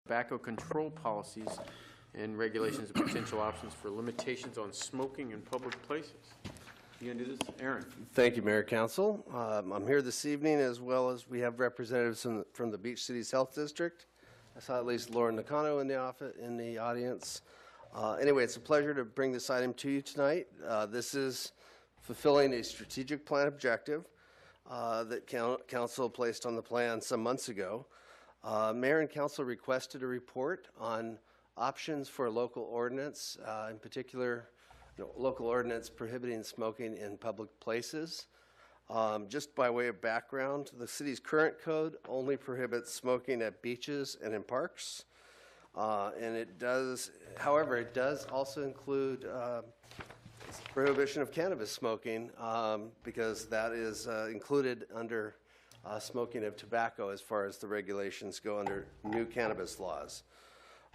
tobacco control policies and regulations and potential options for limitations on smoking in public places. You gonna do this, Aaron? Thank you, Mayor Council. I'm here this evening, as well as we have representatives from the Beach Cities Health District. I saw at least Laura Nakano in the audience. Anyway, it's a pleasure to bring this item to you tonight. This is fulfilling a strategic plan objective that Council placed on the plan some months ago. Mayor and Council requested a report on options for local ordinance, in particular, local ordinance prohibiting smoking in public places. Just by way of background, the city's current code only prohibits smoking at beaches and in parks. And it does, however, it does also include prohibition of cannabis smoking because that is included under smoking of tobacco as far as the regulations go under new cannabis laws.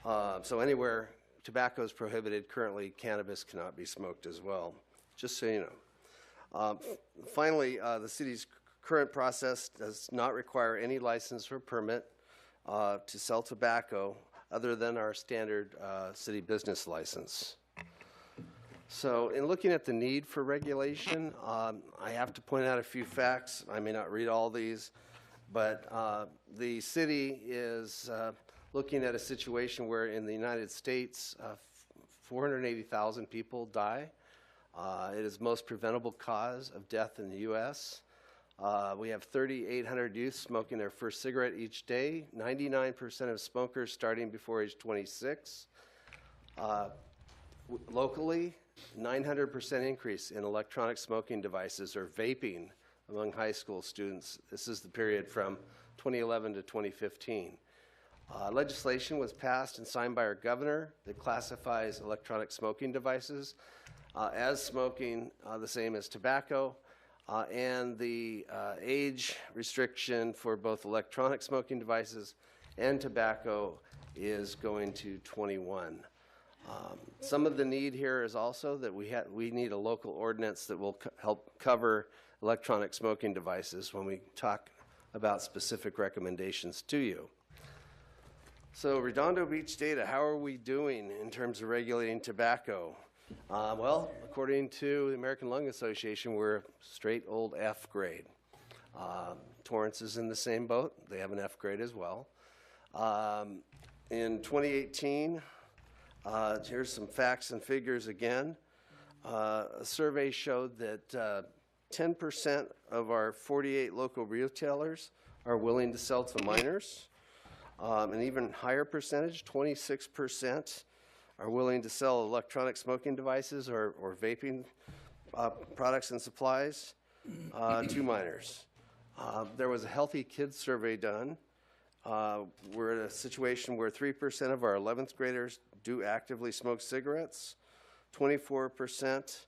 So anywhere tobacco is prohibited, currently cannabis cannot be smoked as well, just so you know. Finally, the city's current process does not require any license or permit to sell tobacco other than our standard city business license. So in looking at the need for regulation, I have to point out a few facts. I may not read all these, but the city is looking at a situation where in the United States, 480,000 people die. It is the most preventable cause of death in the U.S. We have 3,800 youth smoking their first cigarette each day, 99% of smokers starting before age 26. Locally, 900% increase in electronic smoking devices or vaping among high school students. This is the period from 2011 to 2015. Legislation was passed and signed by our governor that classifies electronic smoking devices as smoking the same as tobacco, and the age restriction for both electronic smoking devices and tobacco is going to 21. Some of the need here is also that we need a local ordinance that will help cover electronic smoking devices when we talk about specific recommendations to you. So Redondo Beach data, how are we doing in terms of regulating tobacco? Well, according to the American Lung Association, we're a straight old F grade. Torrance is in the same boat. They have an F grade as well. In 2018, here's some facts and figures again. A survey showed that 10% of our 48 local retailers are willing to sell to minors. An even higher percentage, 26%, are willing to sell electronic smoking devices or vaping products and supplies to minors. There was a Healthy Kids survey done. We're in a situation where 3% of our 11th graders do actively smoke cigarettes, 24%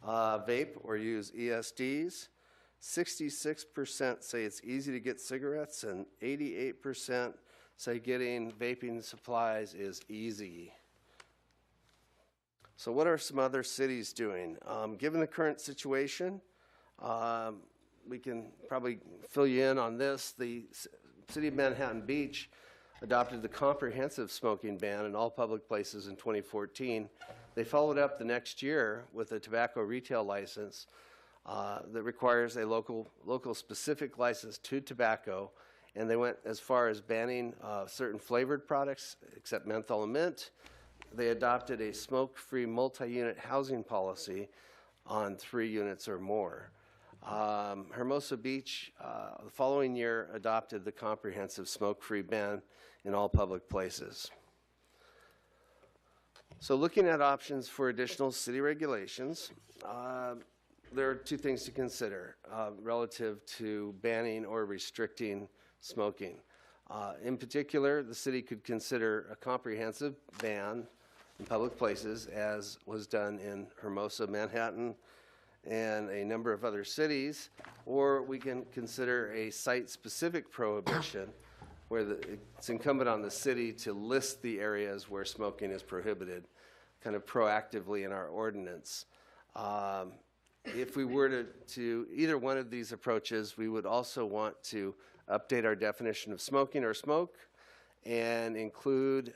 vape or use ESDs, 66% say it's easy to get cigarettes, and 88% say getting vaping supplies is easy. So what are some other cities doing? Given the current situation, we can probably fill you in on this. The City of Manhattan Beach adopted the comprehensive smoking ban in all public places in 2014. They followed up the next year with a tobacco retail license that requires a local specific license to tobacco, and they went as far as banning certain flavored products except menthol and mint. They adopted a smoke-free multi-unit housing policy on 3 units or more. Hermosa Beach, the following year, adopted the comprehensive smoke-free ban in all public places. So looking at options for additional city regulations, there are 2 things to consider relative to banning or restricting smoking. In particular, the city could consider a comprehensive ban in public places, as was done in Hermosa, Manhattan, and a number of other cities, or we can consider a site-specific prohibition where it's incumbent on the city to list the areas where smoking is prohibited kind of proactively in our ordinance. If we were to either one of these approaches, we would also want to update our definition of smoking or smoke and include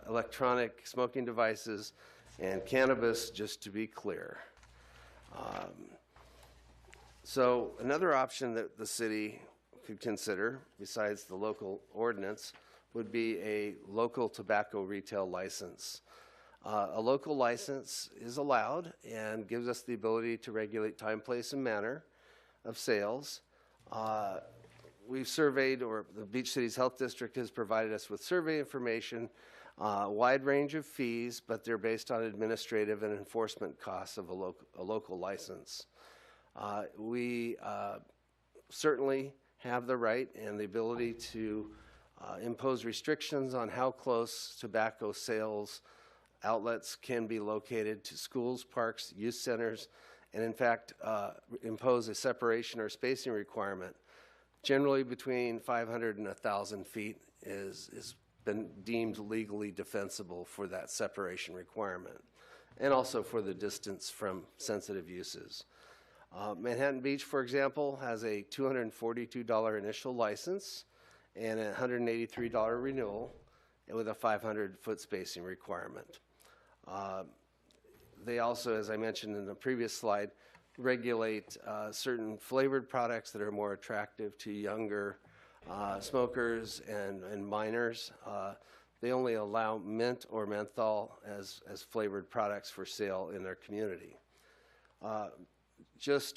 electronic smoking devices and cannabis, just to be clear. So another option that the city could consider, besides the local ordinance, would be a local tobacco retail license. A local license is allowed and gives us the ability to regulate time, place, and manner of sales. We've surveyed, or the Beach Cities Health District has provided us with survey information, a wide range of fees, but they're based on administrative and enforcement costs of a local license. We certainly have the right and the ability to impose restrictions on how close tobacco sales outlets can be located to schools, parks, youth centers, and in fact impose a separation or spacing requirement. Generally between 500 and 1,000 feet is been deemed legally defensible for that separation requirement, and also for the distance from sensitive uses. Manhattan Beach, for example, has a $242 initial license and a $183 renewal with a 500-foot spacing requirement. They also, as I mentioned in the previous slide, regulate certain flavored products that are more attractive to younger smokers and minors. They only allow mint or menthol as flavored products for sale in their community.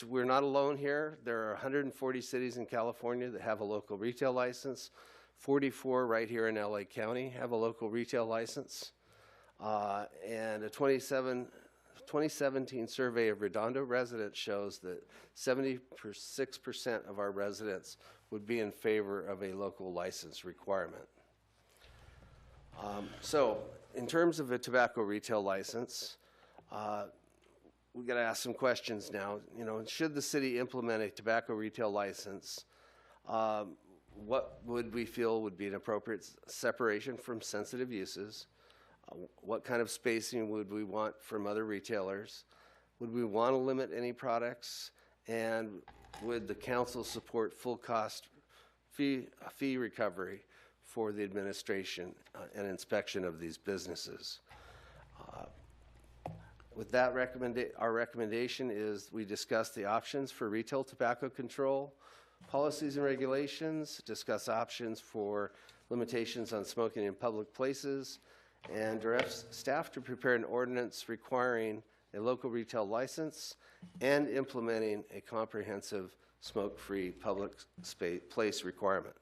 We're not alone here. There are 140 cities in California that have a local retail license. 44 right here in LA County have a local retail license. And a 2017 survey of Redondo residents shows that 76% of our residents would be in favor of a local license requirement. So in terms of a tobacco retail license, we got to ask some questions now. You know, should the city implement a tobacco retail license, what would we feel would be an appropriate separation from sensitive uses? What kind of spacing would we want from other retailers? Would we want to limit any products? And would the council support full cost fee recovery for the administration and inspection of these businesses? With that, our recommendation is we discuss the options for retail tobacco control, policies and regulations, discuss options for limitations on smoking in public places, and directs staff to prepare an ordinance requiring a local retail license and implementing a comprehensive smoke-free public place requirement.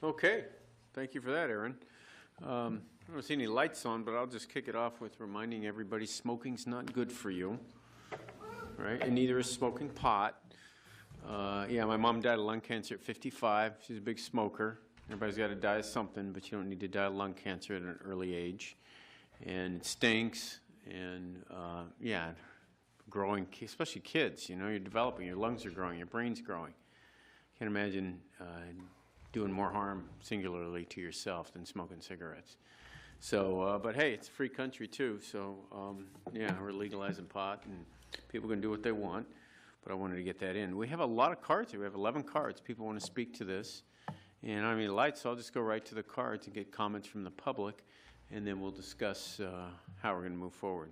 Okay, thank you for that, Aaron. I don't see any lights on, but I'll just kick it off with reminding everybody smoking's not good for you, right? And neither is smoking pot. Yeah, my mom died of lung cancer at 55. She's a big smoker. Everybody's got to die of something, but you don't need to die of lung cancer at an early age. And it stinks, and yeah, growing, especially kids, you know, you're developing, your lungs are growing, your brain's growing. Can't imagine doing more harm singularly to yourself than smoking cigarettes. So, but hey, it's a free country too, so yeah, we're legalizing pot, and people can do what they want, but I wanted to get that in. We have a lot of cards here. We have 11 cards. People want to speak to this. And I mean, lights, so I'll just go right to the cards and get comments from the public, and then we'll discuss how we're going to move forward.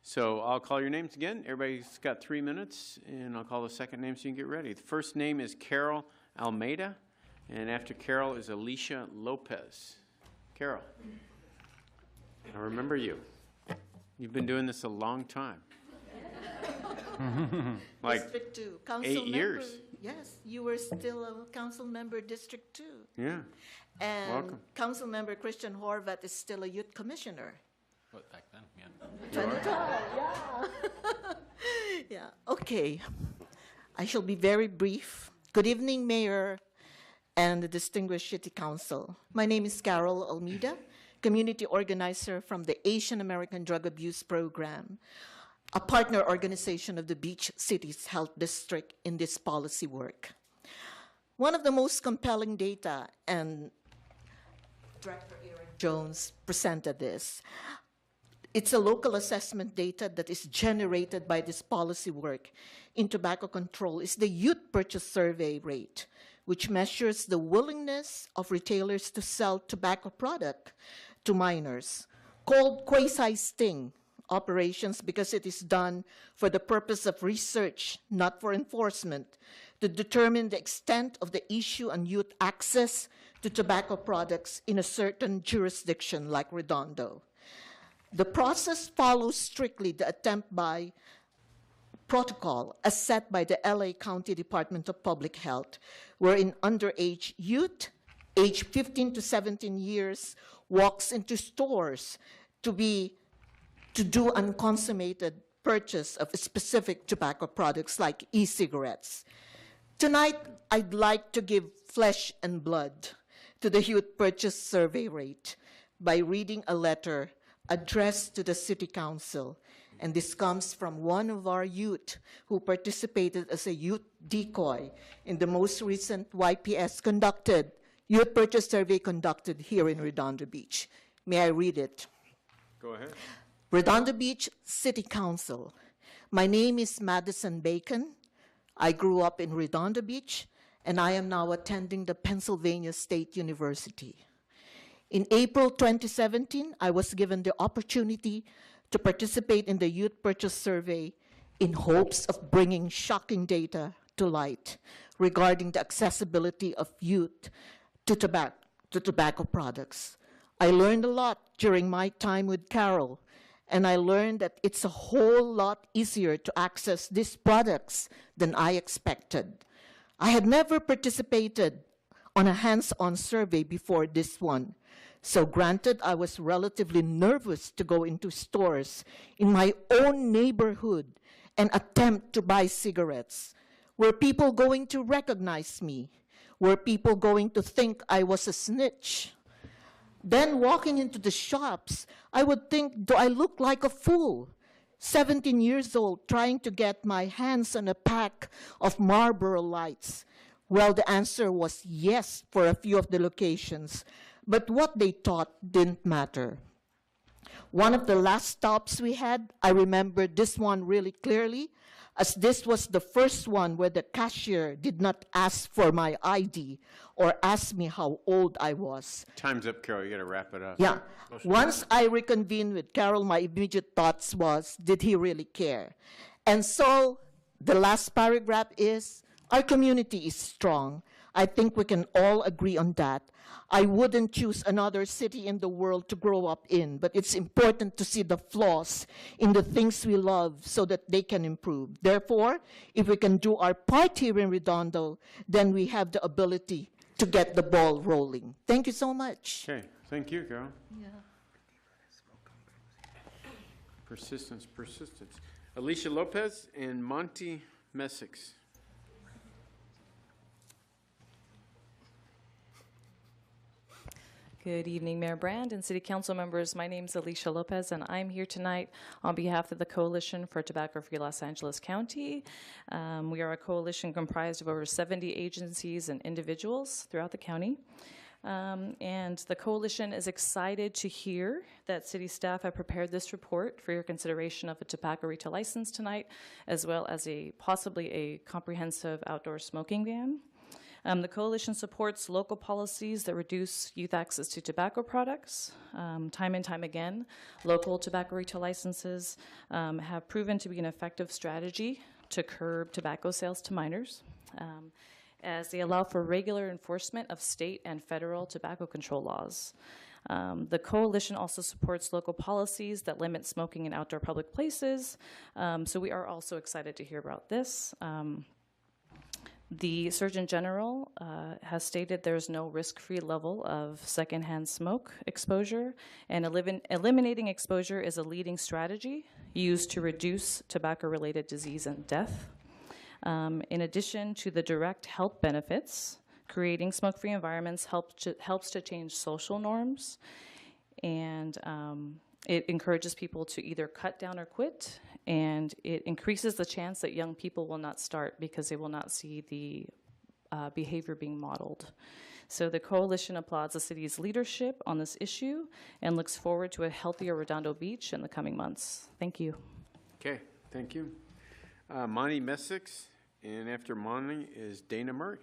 So I'll call your names again. Everybody's got 3 minutes, and I'll call the second name so you can get ready. The first name is Carol Almeida, and after Carol is Alicia Lopez. Carol, I remember you. You've been doing this a long time. Like District 2. Council 8 member, years. Yes, you were still a council member, District 2. Yeah. And Welcome. Council member Christian Horvat is still a youth commissioner. What, back then? Yeah. Yeah. Yeah. Okay. I shall be very brief. Good evening, Mayor and the distinguished City Council. My name is Carol Almeida, community organizer from the Asian American Drug Abuse Program, a partner organization of the Beach Cities Health District in this policy work. One of the most compelling data, and Director Aaron Jones presented this, it's a local assessment data that is generated by this policy work in tobacco control, is the youth purchase survey rate, which measures the willingness of retailers to sell tobacco product to minors, called quasi-sting operations because it is done for the purpose of research, not for enforcement, to determine the extent of the issue on youth access to tobacco products in a certain jurisdiction like Redondo. The process follows strictly the attempt by protocol as set by the LA County Department of Public Health, wherein underage youth, aged 15 to 17 years, walks into stores to do unconsummated purchase of specific tobacco products like e-cigarettes. Tonight, I'd like to give flesh and blood to the youth purchase survey rate by reading a letter addressed to the City Council. And this comes from one of our youth who participated as a youth decoy in the most recent YPS youth purchase survey conducted here in Redondo Beach. May I read it? Go ahead. Redondo Beach City Council. My name is Madison Bacon. I grew up in Redondo Beach, and I am now attending the Pennsylvania State University. In April 2017, I was given the opportunity to participate in the Youth Purchase Survey in hopes of bringing shocking data to light regarding the accessibility of youth to tobacco products. I learned a lot during my time with Carol, and I learned that it's a whole lot easier to access these products than I expected. I had never participated on a hands-on survey before this one. So granted, I was relatively nervous to go into stores in my own neighborhood and attempt to buy cigarettes. Were people going to recognize me? Were people going to think I was a snitch? Then walking into the shops, I would think, do I look like a fool? 17 years old, trying to get my hands on a pack of Marlboro Lights. Well, the answer was yes for a few of the locations, but what they thought didn't matter. One of the last stops we had, I remember this one really clearly, as this was the first one where the cashier did not ask for my ID or ask me how old I was. Time's up, Carol. You got to wrap it up. Yeah. Once I reconvened with Carol, my immediate thoughts was, did he really care? And so the last paragraph is, our community is strong. I think we can all agree on that. I wouldn't choose another city in the world to grow up in, but it's important to see the flaws in the things we love so that they can improve. Therefore, if we can do our part here in Redondo, then we have the ability to get the ball rolling. Thank you so much. Okay, thank you, Carol. Yeah. Persistence, persistence. Alicia Lopez and Monty Messick. Good evening, Mayor Brand and City Council members. My name is Alicia Lopez, and I'm here tonight on behalf of the Coalition for Tobacco-Free Los Angeles County. We are a coalition comprised of over 70 agencies and individuals throughout the county. And the coalition is excited to hear that city staff have prepared this report for your consideration of a tobacco retail license tonight, as well as possibly a comprehensive outdoor smoking ban. The coalition supports local policies that reduce youth access to tobacco products. Time and time again, local tobacco retail licenses have proven to be an effective strategy to curb tobacco sales to minors, as they allow for regular enforcement of state and federal tobacco control laws. The coalition also supports local policies that limit smoking in outdoor public places, so we are also excited to hear about this. The Surgeon General has stated there's no risk-free level of secondhand smoke exposure, and eliminating exposure is a leading strategy used to reduce tobacco-related disease and death. In addition to the direct health benefits, creating smoke-free environments helps to change social norms, and it encourages people to either cut down or quit, and it increases the chance that young people will not start because they will not see the behavior being modeled. So the coalition applauds the city's leadership on this issue and looks forward to a healthier Redondo Beach in the coming months. Thank you. Okay, thank you. Monty Messick, and after Monty is Dana Murray.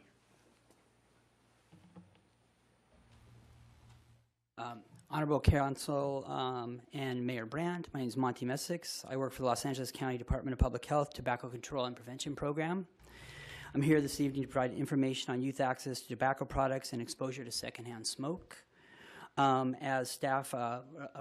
Honorable Council and Mayor Brandt, my name is Monty Messick. I work for the Los Angeles County Department of Public Health Tobacco Control and Prevention Program. I'm here this evening to provide information on youth access to tobacco products and exposure to secondhand smoke. As staff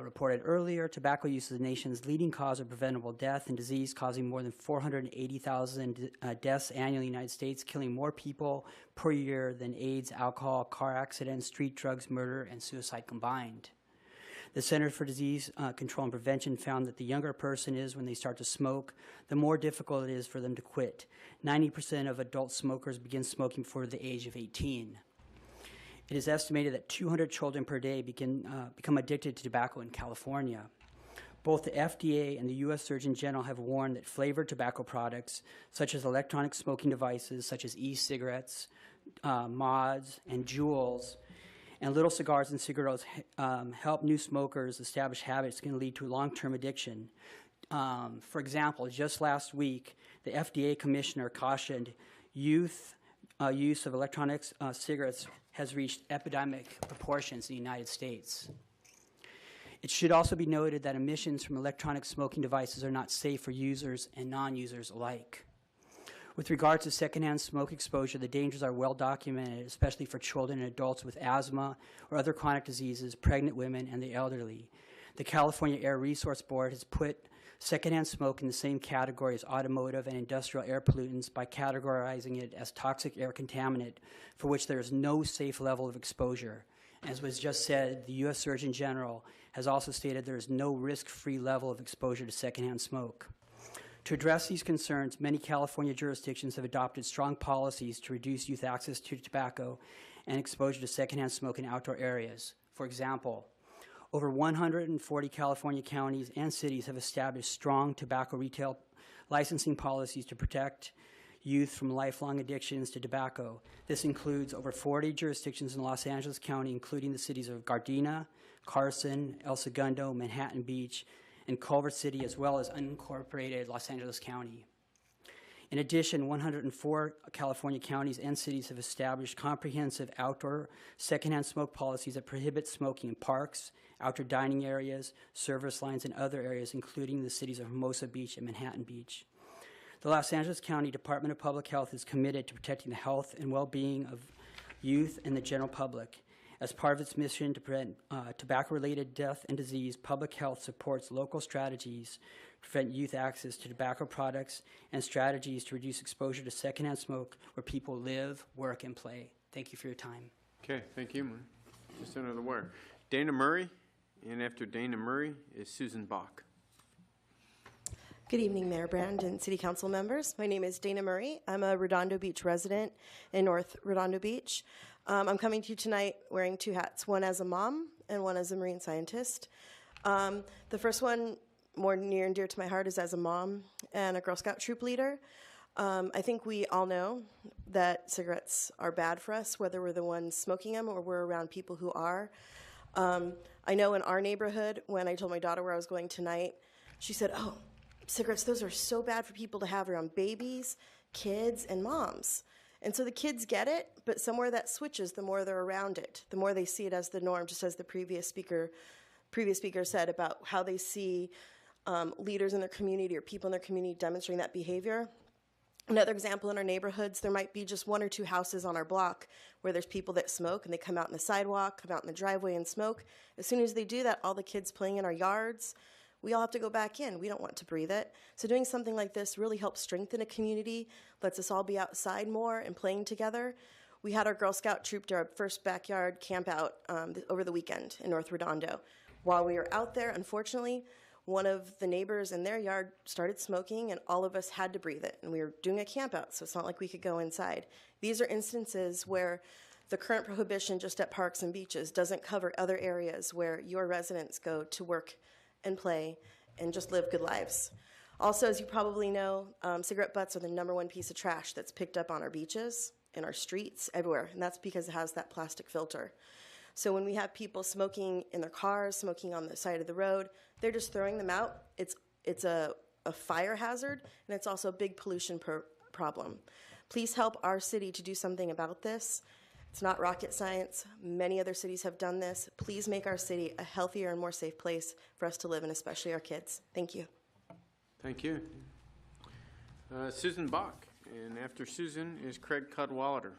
reported earlier, tobacco use is the nation's leading cause of preventable death and disease, causing more than 480,000 deaths annually in the United States, killing more people per year than AIDS, alcohol, car accidents, street drugs, murder, and suicide combined. The Center for Disease Control and Prevention found that the younger a person is when they start to smoke, the more difficult it is for them to quit. 90% of adult smokers begin smoking before the age of 18. It is estimated that 200 children per day become addicted to tobacco in California. Both the FDA and the U.S. Surgeon General have warned that flavored tobacco products, such as electronic smoking devices, such as e-cigarettes, mods, and Juuls, and little cigars and cigarettes help new smokers establish habits that can lead to long-term addiction. For example, just last week, the FDA commissioner cautioned youth use of electronic cigarettes has reached epidemic proportions in the United States. It should also be noted that emissions from electronic smoking devices are not safe for users and non-users alike. With regard to secondhand smoke exposure, the dangers are well documented, especially for children and adults with asthma or other chronic diseases, pregnant women, and the elderly. The California Air Resource Board has put secondhand smoke in the same category as automotive and industrial air pollutants by categorizing it as toxic air contaminant for which there is no safe level of exposure. As was just said, the U.S. Surgeon General has also stated there is no risk-free level of exposure to secondhand smoke. To address these concerns, many California jurisdictions have adopted strong policies to reduce youth access to tobacco and exposure to secondhand smoke in outdoor areas. For example, over 140 California counties and cities have established strong tobacco retail licensing policies to protect youth from lifelong addictions to tobacco. This includes over 40 jurisdictions in Los Angeles County, including the cities of Gardena, Carson, El Segundo, Manhattan Beach, and Culver City, as well as unincorporated Los Angeles County. In addition, 104 California counties and cities have established comprehensive outdoor secondhand smoke policies that prohibit smoking in parks, outdoor dining areas, service lines, and other areas, including the cities of Hermosa Beach and Manhattan Beach. The Los Angeles County Department of Public Health is committed to protecting the health and well-being of youth and the general public. As part of its mission to prevent tobacco-related death and disease, public health supports local strategies to prevent youth access to tobacco products and strategies to reduce exposure to secondhand smoke where people live, work, and play. Thank you for your time. Okay, thank you, man. Just another word. Dana Murray, and after Dana Murray is Susan Bach. Good evening, Mayor Brand and City Council members. My name is Dana Murray. I'm a Redondo Beach resident in North Redondo Beach. I'm coming to you tonight wearing two hats, one as a mom and one as a marine scientist. The first one, more near and dear to my heart, is as a mom and a Girl Scout troop leader. I think we all know that cigarettes are bad for us, whether we're the ones smoking them or we're around people who are. I know in our neighborhood, when I told my daughter where I was going tonight, she said, "Oh, cigarettes, those are so bad for people to have around babies, kids, and moms." And so the kids get it, but somewhere that switches the more they're around it, the more they see it as the norm, just as the previous speaker said about how they see leaders in their community or people in their community demonstrating that behavior. Another example, in our neighborhoods, there might be just one or two houses on our block where there's people that smoke, and they come out in the sidewalk, come out in the driveway and smoke. As soon as they do that, all the kids playing in our yards, we all have to go back in. We don't want to breathe it. So doing something like this really helps strengthen a community, lets us all be outside more and playing together. We had our Girl Scout troop do our first backyard camp out over the weekend in North Redondo. While we were out there, unfortunately, one of the neighbors in their yard started smoking, and all of us had to breathe it. And we were doing a camp out, so it's not like we could go inside. These are instances where the current prohibition just at parks and beaches doesn't cover other areas where your residents go to work and play and just live good lives. Also, as you probably know, cigarette butts are the #1 piece of trash that's picked up on our beaches, in our streets, everywhere, and that's because it has that plastic filter. So when we have people smoking in their cars, smoking on the side of the road, they're just throwing them out. It's a fire hazard, and it's also a big pollution problem. Please help our city to do something about this. It's not rocket science. Many other cities have done this. Please make our city a healthier and more safe place for us to live in, especially our kids. Thank you. Thank you. Susan Bach, and after Susan is Craig Cadwallader.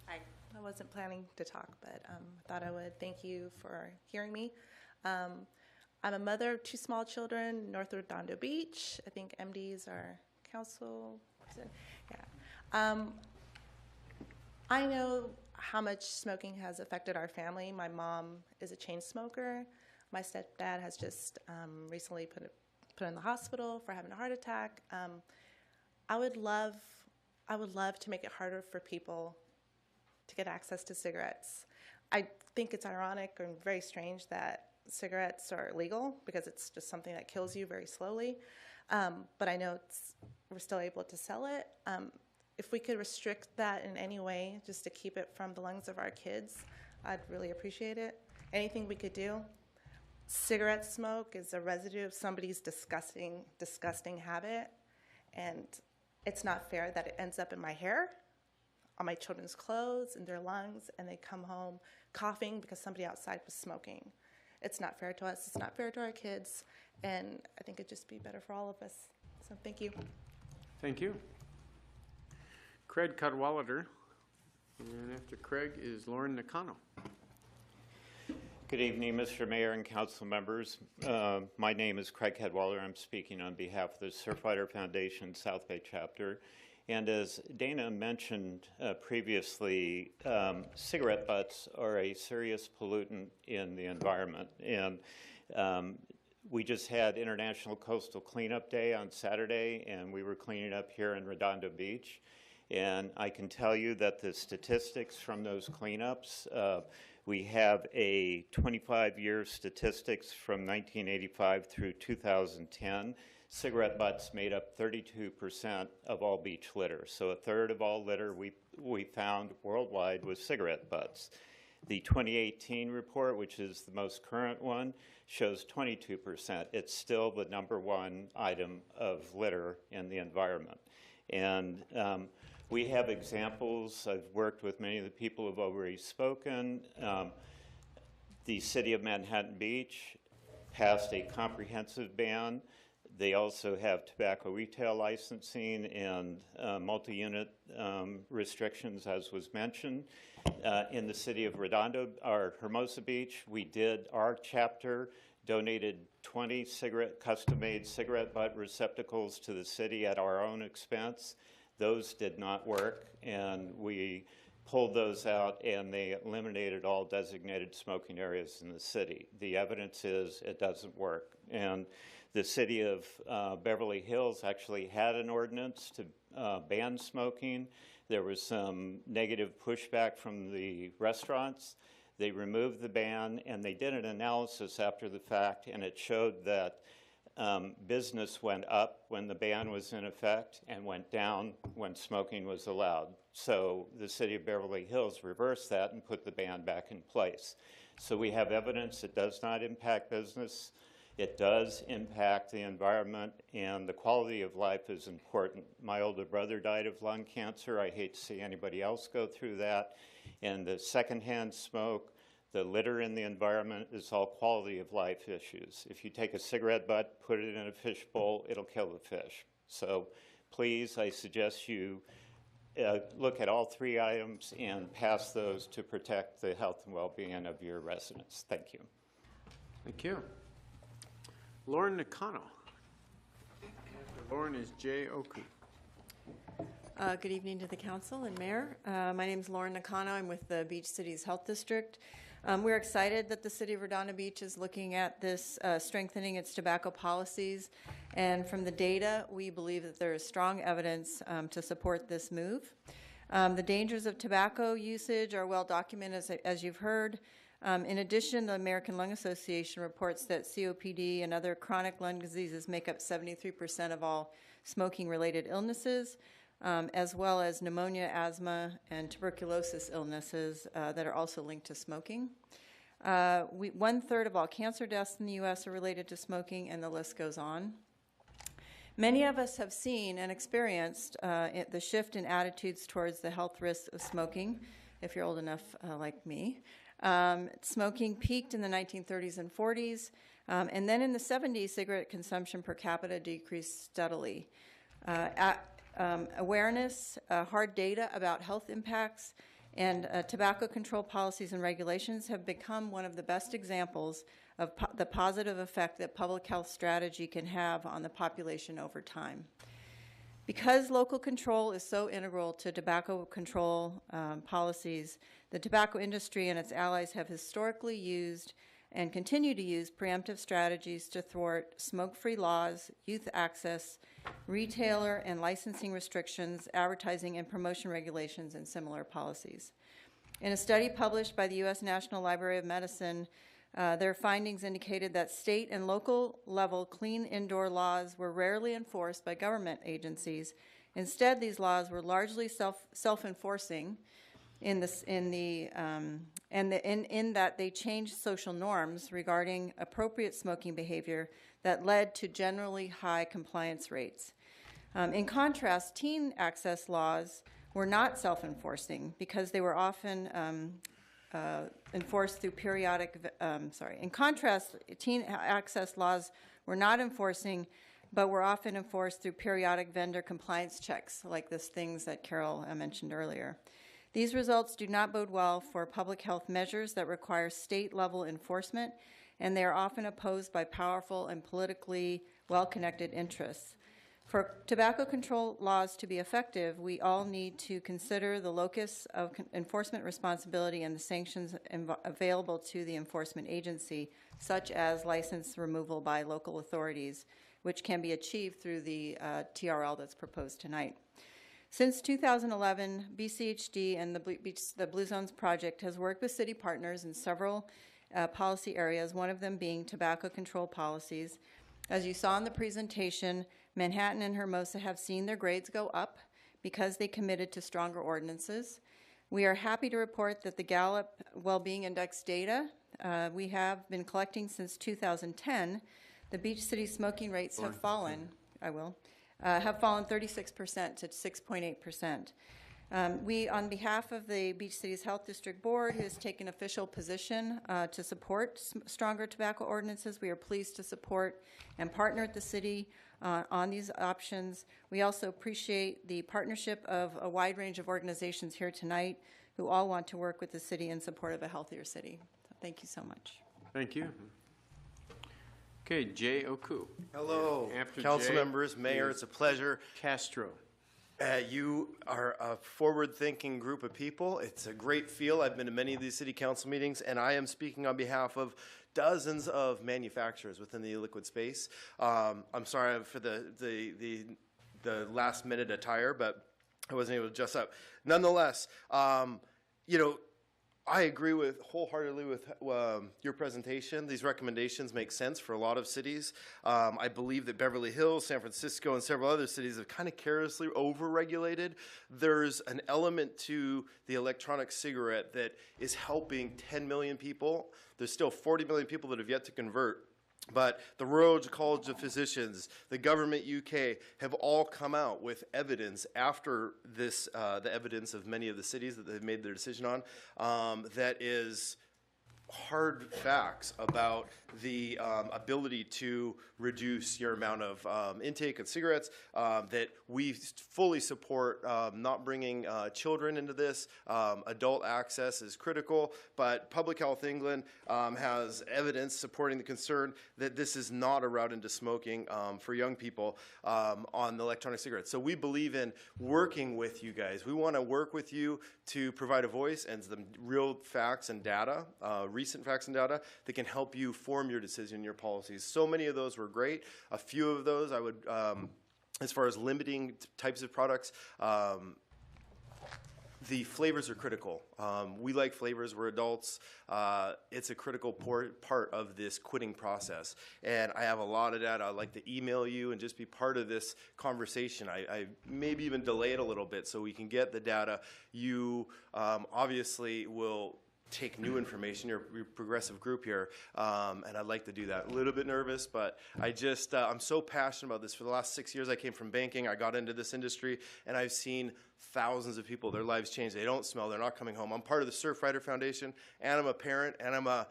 Hi. I wasn't planning to talk, but thought I would. Thank you for hearing me. I'm a mother of 2 small children, North Redondo Beach. I think MDs are council person. Yeah. I know how much smoking has affected our family. My mom is a chain smoker. My stepdad has just recently put in the hospital for having a heart attack. I would love to make it harder for people to get access to cigarettes. I think it's ironic and very strange that cigarettes are illegal because it's just something that kills you very slowly. But I know we're still able to sell it. If we could restrict that in any way just to keep it from the lungs of our kids, I'd really appreciate it. Anything we could do. Cigarette smoke is a residue of somebody's disgusting habit, and it's not fair that it ends up in my hair, on my children's clothes, in their lungs, and they come home coughing because somebody outside was smoking. It's not fair to us. It's not fair to our kids, and I think it'd just be better for all of us. So thank you. Thank you. Craig Cadwallader, and after Craig is Lauren Nakano. Good evening, Mr. Mayor and council members. My name is Craig Cadwallader. I'm speaking on behalf of the Surfrider Foundation South Bay chapter. And as Dana mentioned previously, cigarette butts are a serious pollutant in the environment. And we just had International Coastal Cleanup Day on Saturday, and we were cleaning up here in Redondo Beach. And I can tell you that the statistics from those cleanups, we have a 25-year statistics from 1985 through 2010. Cigarette butts made up 32% of all beach litter. So a third of all litter we found worldwide was cigarette butts. The 2018 report, which is the most current one, shows 22%. It's still the #1 item of litter in the environment. And we have examples. I've worked with many of the people who have already spoken. The city of Manhattan Beach passed a comprehensive ban. They also have tobacco retail licensing and multi-unit restrictions, as was mentioned. In the city of Redondo, or Hermosa Beach, our chapter donated 20 custom-made cigarette butt receptacles to the city at our own expense. Those did not work, and we pulled those out, and they eliminated all designated smoking areas in the city. The evidence is it doesn't work. And the city of Beverly Hills actually had an ordinance to ban smoking. There was some negative pushback from the restaurants. They removed the ban, and they did an analysis after the fact, and it showed that business went up when the ban was in effect and went down when smoking was allowed. So the city of Beverly Hills reversed that and put the ban back in place. So we have evidence it does not impact business. It does impact the environment, and the quality of life is important. My older brother died of lung cancer. I hate to see anybody else go through that. And the secondhand smoke, the litter in the environment is all quality of life issues. If you take a cigarette butt, put it in a fish bowl, it'll kill the fish. So please, I suggest you look at all 3 items and pass those to protect the health and well-being of your residents. Thank you. Thank you. Lauren Nakano. After Lauren is Jay Oku. Good evening to the council and mayor. My name is Lauren Nakano. I'm with the Beach Cities Health District. We're excited that the city of Redondo Beach is looking at this, strengthening its tobacco policies. And from the data, we believe that there is strong evidence to support this move. The dangers of tobacco usage are well documented, as you've heard. In addition, the American Lung Association reports that COPD and other chronic lung diseases make up 73% of all smoking-related illnesses, as well as pneumonia, asthma, and tuberculosis illnesses that are also linked to smoking. 1/3 of all cancer deaths in the U.S. are related to smoking, and the list goes on. Many of us have seen and experienced the shift in attitudes towards the health risks of smoking, if you're old enough like me. Smoking peaked in the 1930s and 40s, and then in the 70s, cigarette consumption per capita decreased steadily. Awareness, hard data about health impacts, and tobacco control policies and regulations have become one of the best examples of the positive effect that public health strategy can have on the population over time. Because local control is so integral to tobacco control policies, the tobacco industry and its allies have historically used and continue to use preemptive strategies to thwart smoke-free laws, youth access, retailer and licensing restrictions, advertising and promotion regulations, and similar policies. In a study published by the U.S. National Library of Medicine, their findings indicated that state and local level clean indoor laws were rarely enforced by government agencies. Instead, these laws were largely self-enforcing in that they changed social norms regarding appropriate smoking behavior that led to generally high compliance rates. In contrast, teen access laws were not self-enforcing because they were often enforced through periodic, in contrast, teen access laws were not enforcing, but were often enforced through periodic vendor compliance checks, like those things that Carol mentioned earlier. These results do not bode well for public health measures that require state-level enforcement, and they are often opposed by powerful and politically well-connected interests. For tobacco control laws to be effective, we all need to consider the locus of enforcement responsibility and the sanctions available to the enforcement agency, such as license removal by local authorities, which can be achieved through the TRL that's proposed tonight. Since 2011, BCHD and the Blue Zones Project has worked with city partners in several policy areas, one of them being tobacco control policies. As you saw in the presentation, Manhattan and Hermosa have seen their grades go up because they committed to stronger ordinances. We are happy to report that the Gallup Wellbeing Index data we have been collecting since 2010, the beach city smoking rates have fallen. Have fallen 36% to 6.8%. We, on behalf of the Beach Cities Health District Board, who has taken official position to support stronger tobacco ordinances, we are pleased to support and partner with the city on these options. We also appreciate the partnership of a wide range of organizations here tonight who all want to work with the city in support of a healthier city. So thank you so much. Thank you. Okay, Jay Oku. Hello, After council Jay members, mayor, is it's a pleasure. Castro. You are a forward-thinking group of people. It's a great feel. I've been to many of these city council meetings, and I am speaking on behalf of dozens of manufacturers within the liquid space. I'm sorry for the last-minute attire, but I wasn't able to dress up. Nonetheless, you know, I agree wholeheartedly with your presentation. These recommendations make sense for a lot of cities. I believe that Beverly Hills, San Francisco, and several other cities have kind of carelessly over-regulated. There's an element to the electronic cigarette that is helping 10 million people. There's still 40 million people that have yet to convert. But the Royal College of Physicians, the government UK have all come out with evidence after this, the evidence of many of the cities that they've made their decision on, that is hard facts about the ability to reduce your amount of intake of cigarettes, that we fully support not bringing children into this. Adult access is critical, but Public Health England has evidence supporting the concern that this is not a route into smoking for young people on the electronic cigarettes. So we believe in working with you guys. We want to work with you to provide a voice and some real facts and data, recent facts and data that can help you form your decision, your policies. So many of those were great. A few of those I would, as far as limiting types of products, the flavors are critical. We like flavors. We're adults. It's a critical part of this quitting process. And I have a lot of data. I'd like to email you and just be part of this conversation. I maybe even delay it a little bit so we can get the data. You obviously will take new information. You're a progressive group here, and I'd like to do that. A little bit nervous, but I'm so passionate about this. For the last 6 years, I came from banking. I got into this industry, and I've seen thousands of people, their lives change. They don't smell. They're not coming home. I'm part of the Surfrider Foundation, and I'm a parent, and I'm a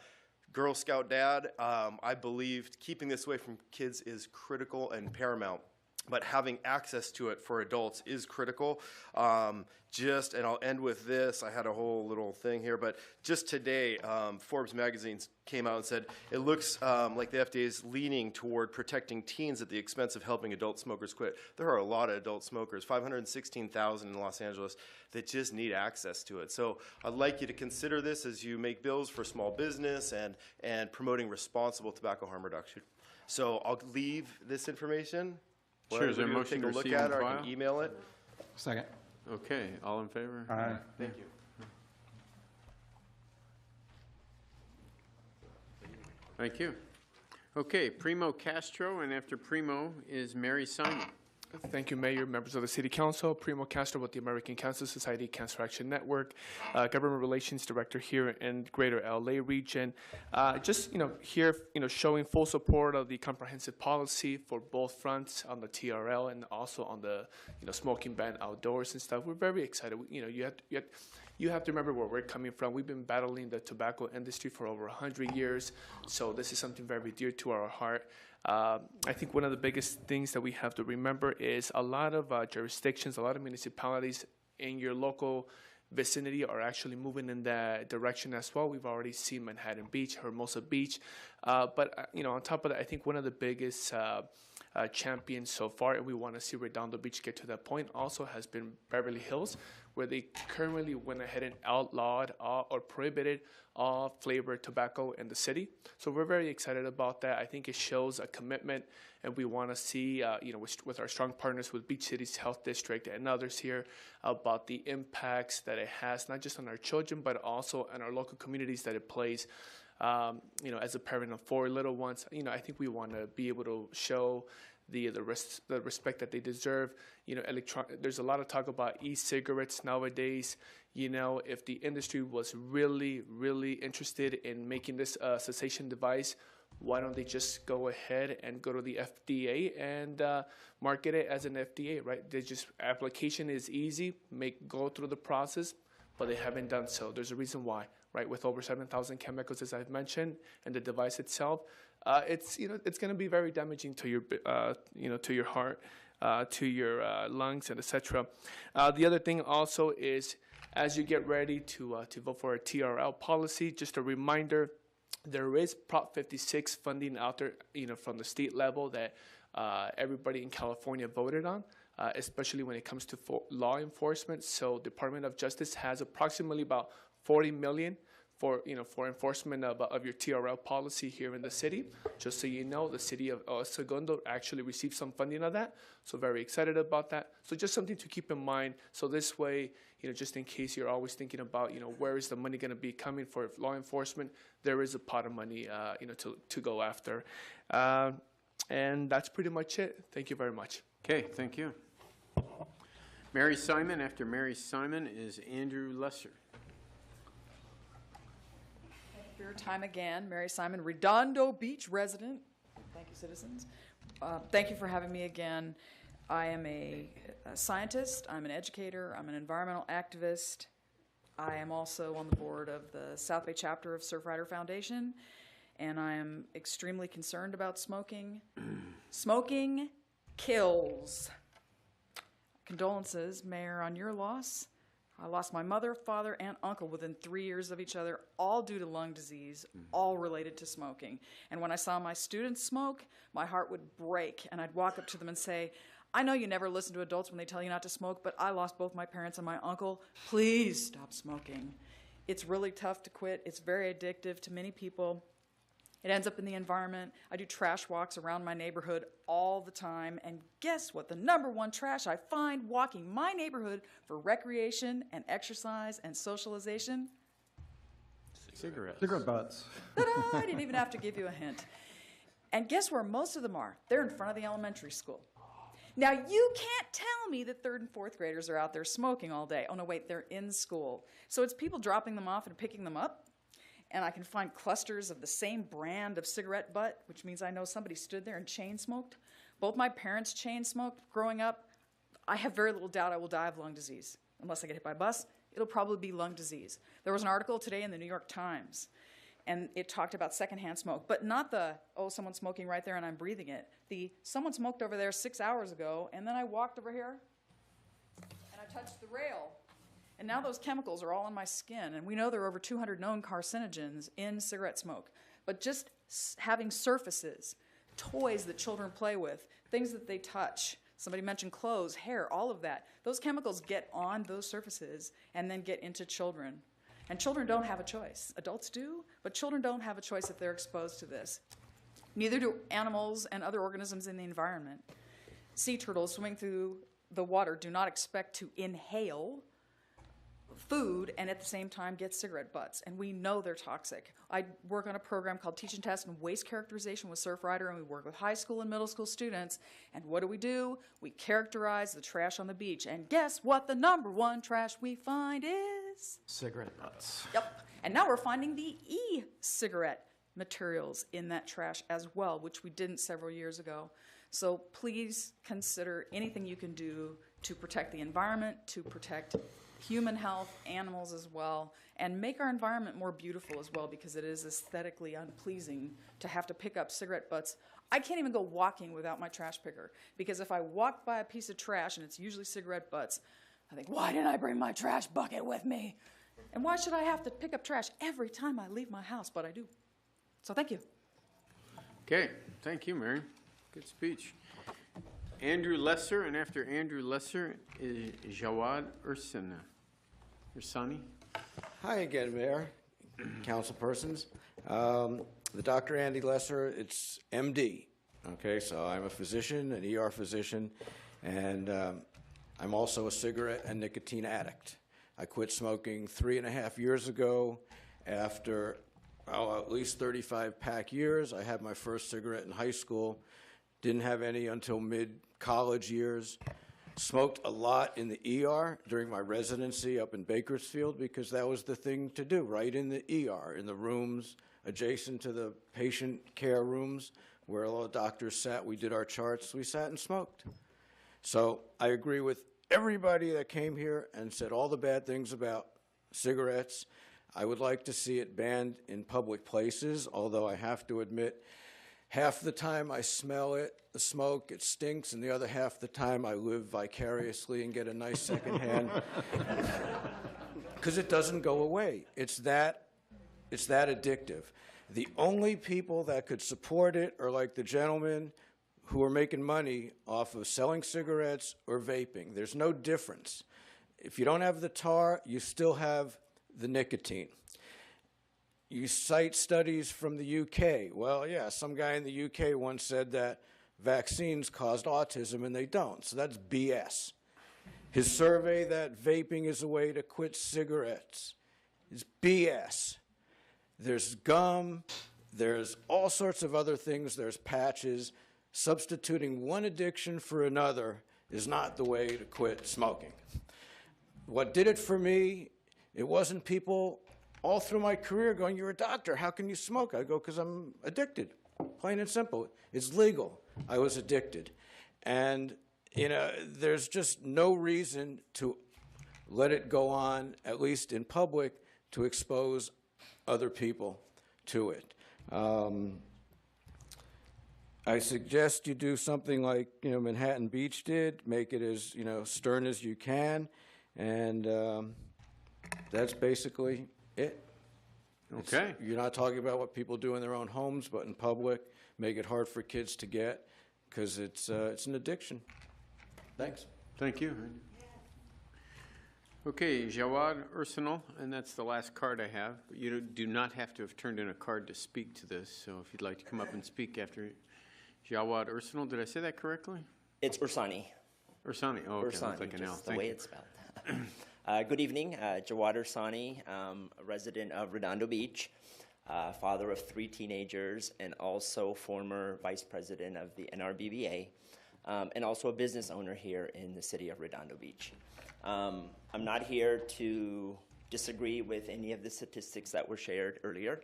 Girl Scout dad. I believe keeping this away from kids is critical and paramount, but having access to it for adults is critical. And I'll end with this. I had a whole little thing here, but just today, Forbes magazine came out and said it looks like the FDA is leaning toward protecting teens at the expense of helping adult smokers quit. There are a lot of adult smokers, 516,000 in Los Angeles, that just need access to it. So I'd like you to consider this as you make bills for small business and promoting responsible tobacco harm reduction. So I'll leave this information. Sure, is there a motion to take a look receive at and it, or I file? can email it. Second. Okay, all in favor? Aye. Thank you. Thank you. Okay, Primo Castro, and after Primo is Mary Simon. Thank you, Mayor, members of the City Council. Primo Castro with the American Cancer Society Cancer Action Network, Government Relations Director here in Greater LA region. Here, showing full support of the comprehensive policy for both fronts on the TRL and also on the, smoking ban outdoors and stuff. We're very excited. You have to remember where we're coming from. We've been battling the tobacco industry for over 100 years, so this is something very dear to our heart. I think one of the biggest things that we have to remember is a lot of jurisdictions, a lot of municipalities in your local vicinity are actually moving in that direction as well. We've already seen Manhattan Beach, Hermosa Beach, but on top of that, I think one of the biggest champions so far, and we want to see Redondo Beach get to that point, also has been Beverly Hills, where they currently went ahead and outlawed or prohibited all flavored tobacco in the city. So we're very excited about that. I think it shows a commitment, and we want to see, with our strong partners with Beach Cities Health District and others here, about the impacts that it has, not just on our children, but also on our local communities that it plays. As a parent of 4 little ones, I think we want to be able to show the respect that they deserve. There's a lot of talk about e-cigarettes nowadays. If the industry was really, really interested in making this a cessation device, why don't they just go ahead and go to the FDA and market it as an FDA, right? Application is easy, go through the process, but they haven't done so. There's a reason why, right? With over 7,000 chemicals, as I've mentioned, and the device itself, it's going to be very damaging to your to your heart, to your lungs, and etc. The other thing also is, as you get ready to vote for a TRL policy, just a reminder, there is Prop 56 funding out there, from the state level that everybody in California voted on, especially when it comes to law enforcement. So Department of Justice has approximately about $40 million for enforcement of your TRL policy here in the city. Just so you know, the city of Segundo actually received some funding of that, so very excited about that. So just something to keep in mind. So this way, just in case you're always thinking about, where is the money going to be coming for law enforcement, there is a pot of money, to go after. And that's pretty much it. Thank you very much. Okay, thank you. Mary Simon, after Mary Simon is Andrew Lesser. For your time again, Mary Simon, Redondo Beach resident. Thank you, citizens. Thank you for having me again. I am a scientist, I'm an educator, I'm an environmental activist. I am also on the board of the South Bay chapter of Surfrider Foundation, and I am extremely concerned about smoking. Smoking kills. Condolences, Mayor, on your loss. I lost my mother, father, and uncle within 3 years of each other, all due to lung disease, all related to smoking. And when I saw my students smoke, my heart would break, and I'd walk up to them and say, I know you never listen to adults when they tell you not to smoke, but I lost both my parents and my uncle. Please stop smoking. It's really tough to quit. It's very addictive to many people. It ends up in the environment. I do trash walks around my neighborhood all the time, and guess what? The #1 trash I find walking my neighborhood for recreation and exercise and socialization? Cigarettes. Cigarette butts. Ta-da! I didn't even have to give you a hint. And guess where most of them are? They're in front of the elementary school. Now, you can't tell me that 3rd and 4th graders are out there smoking all day. Oh, no, wait, they're in school. So it's people dropping them off and picking them up. and I can find clusters of the same brand of cigarette butt, which means I know somebody stood there and chain smoked. Both my parents chain smoked growing up. I have very little doubt I will die of lung disease. Unless I get hit by a bus, it'll probably be lung disease. There was an article today in the New York Times, and it talked about secondhand smoke, but not the, oh, someone's smoking right there and I'm breathing it. The, someone smoked over there 6 hours ago, and then I walked over here, and I touched the rail. And now those chemicals are all in my skin, and we know there are over 200 known carcinogens in cigarette smoke. But just having surfaces, toys that children play with, things that they touch, somebody mentioned clothes, hair, all of that, those chemicals get on those surfaces and then get into children. And children don't have a choice. Adults do, but children don't have a choice if they're exposed to this. Neither do animals and other organisms in the environment. Sea turtles swimming through the water do not expect to inhale food and at the same time get cigarette butts, and we know they're toxic. I work on a program called Teach and Test and Waste Characterization with Surfrider, and we work with high school and middle school students, and what do? We characterize the trash on the beach, and guess what the #1 trash we find is? Cigarette butts. Yep, and now we're finding the e-cigarette materials in that trash as well, which we didn't several years ago. So please consider anything you can do to protect the environment, to protect human health, animals as well, and make our environment more beautiful as well, because it is aesthetically unpleasing to have to pick up cigarette butts. I can't even go walking without my trash picker, because if I walk by a piece of trash, and it's usually cigarette butts, I think, why didn't I bring my trash bucket with me? And why should I have to pick up trash every time I leave my house? But I do. So thank you. Okay, thank you, Mary. Good speech. Andrew Lesser, and after Andrew Lesser is Jawad Ursani. Hi again, Mayor, council persons. The Dr. Andy Lesser, it's MD. Okay, so I'm a physician, an ER physician, and I'm also a cigarette and nicotine addict. I quit smoking 3.5 years ago after at least 35 pack years. I had my first cigarette in high school, didn't have any until mid-college years. Smoked a lot in the ER during my residency up in Bakersfield because that was the thing to do, right in the ER, in the rooms adjacent to the patient care rooms where all the doctors sat. We did our charts. We sat and smoked. So I agree with everybody that came here and said all the bad things about cigarettes. I would like to see it banned in public places, although I have to admit, half the time I smell it, the smoke, it stinks, and the other half the time I live vicariously and get a nice secondhand. Because it doesn't go away. It's that addictive. The only people that could support it are like the gentlemen who are making money off of selling cigarettes or vaping. There's no difference. If you don't have the tar, you still have the nicotine. You cite studies from the UK. Well, yeah, some guy in the UK once said that vaccines caused autism, and they don't, so that's BS. His survey that vaping is a way to quit cigarettes is BS. There's gum, there's all sorts of other things, there's patches. Substituting one addiction for another is not the way to quit smoking. What did it for me, it wasn't people all through my career going, you're a doctor, how can you smoke? I go, because I'm addicted, plain and simple. It's legal. I was addicted. And, you know, there's just no reason to let it go on, at least in public, to expose other people to it. I suggest you do something like, you know, Manhattan Beach did, make it as, you know, stern as you can, and that's basically it. Okay. You're not talking about what people do in their own homes, but in public, make it hard for kids to get, because it's an addiction. Thanks. Thank you. Okay, Jawad Ursinal, and that's the last card I have. But you do not have to have turned in a card to speak to this, so if you'd like to come up and speak after Jawad Ursinal. Did I say that correctly? It's Ursani. Ursani, oh, okay. Ursani, Looks like an L. just the Thank way you. it's spelled. Good evening, Jawad Ursani, a resident of Redondo Beach, father of 3 teenagers, and also former vice president of the NRBBA, and also a business owner here in the city of Redondo Beach. I'm not here to disagree with any of the statistics that were shared earlier.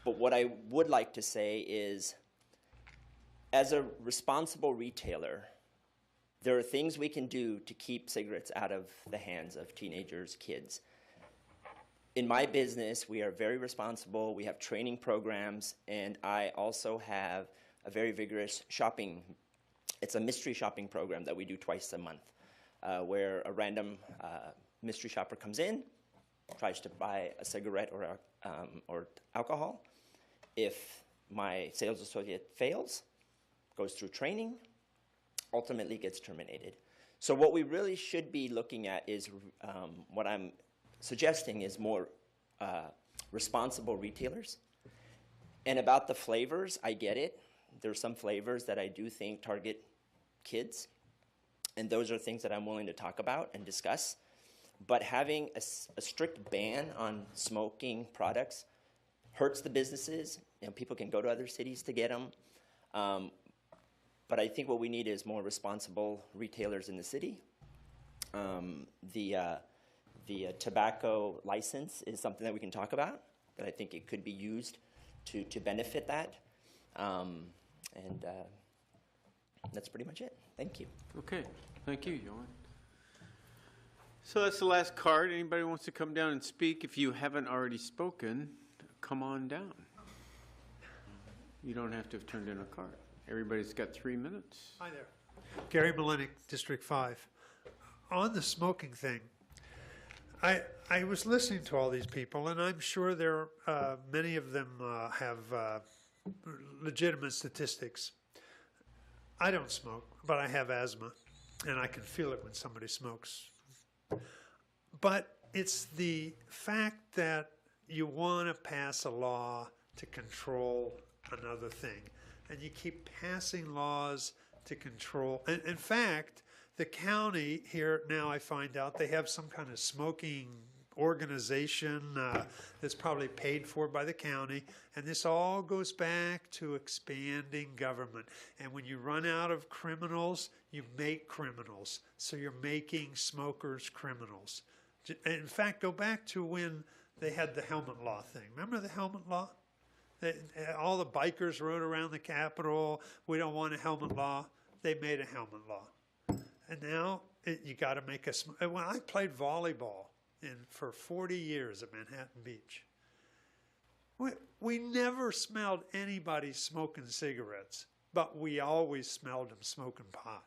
But what I would like to say is, as a responsible retailer, there are things we can do to keep cigarettes out of the hands of teenagers, kids. In my business, we are very responsible. We have training programs, and I also have a very vigorous shopping. It's a mystery shopping program that we do twice a month, where a random mystery shopper comes in, tries to buy a cigarette or alcohol. If my sales associate fails, goes through training, ultimately gets terminated. So what we really should be looking at is what I'm suggesting is more responsible retailers. And about the flavors, I get it. There's some flavors that I do think target kids, and those are things that I'm willing to talk about and discuss. But having a strict ban on smoking products hurts the businesses. You know, people can go to other cities to get them. But I think what we need is more responsible retailers in the city. The tobacco license is something that we can talk about, but I think it could be used to benefit that. And that's pretty much it. Thank you. Okay, thank you, Johan. So that's the last card. Anybody wants to come down and speak? If you haven't already spoken, come on down. You don't have to have turned in a card. Everybody's got 3 minutes. Hi there. Gary Malenik, District 5. On the smoking thing, I was listening to all these people, and I'm sure there many of them have legitimate statistics. I don't smoke, but I have asthma, and I can feel it when somebody smokes. But it's the fact that you want to pass a law to control another thing, and you keep passing laws to control. And in fact, the county here now, I find out they have some kind of smoking organization that's probably paid for by the county, and this all goes back to expanding government. And when you run out of criminals, you make criminals. So you're making smokers criminals. In fact, go back to when they had the helmet law thing. Remember the helmet law? All the bikers rode around the Capitol. We don't want a helmet law. They made a helmet law. And now you got to make a. When I played volleyball for 40 years at Manhattan Beach, we never smelled anybody smoking cigarettes, but we always smelled them smoking pot.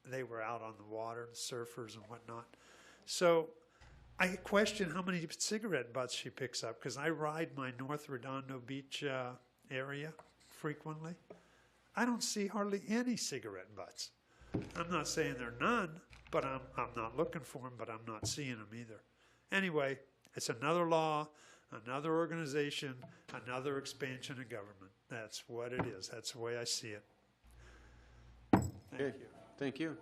They were out on the water, the surfers and whatnot. So I question how many cigarette butts she picks up, because I ride my North Redondo Beach area frequently. I don't see hardly any cigarette butts. I'm not saying there are none, but I'm not looking for them, but I'm not seeing them either. Anyway, it's another law, another organization, another expansion of government. That's what it is. That's the way I see it. Thank you. Thank you.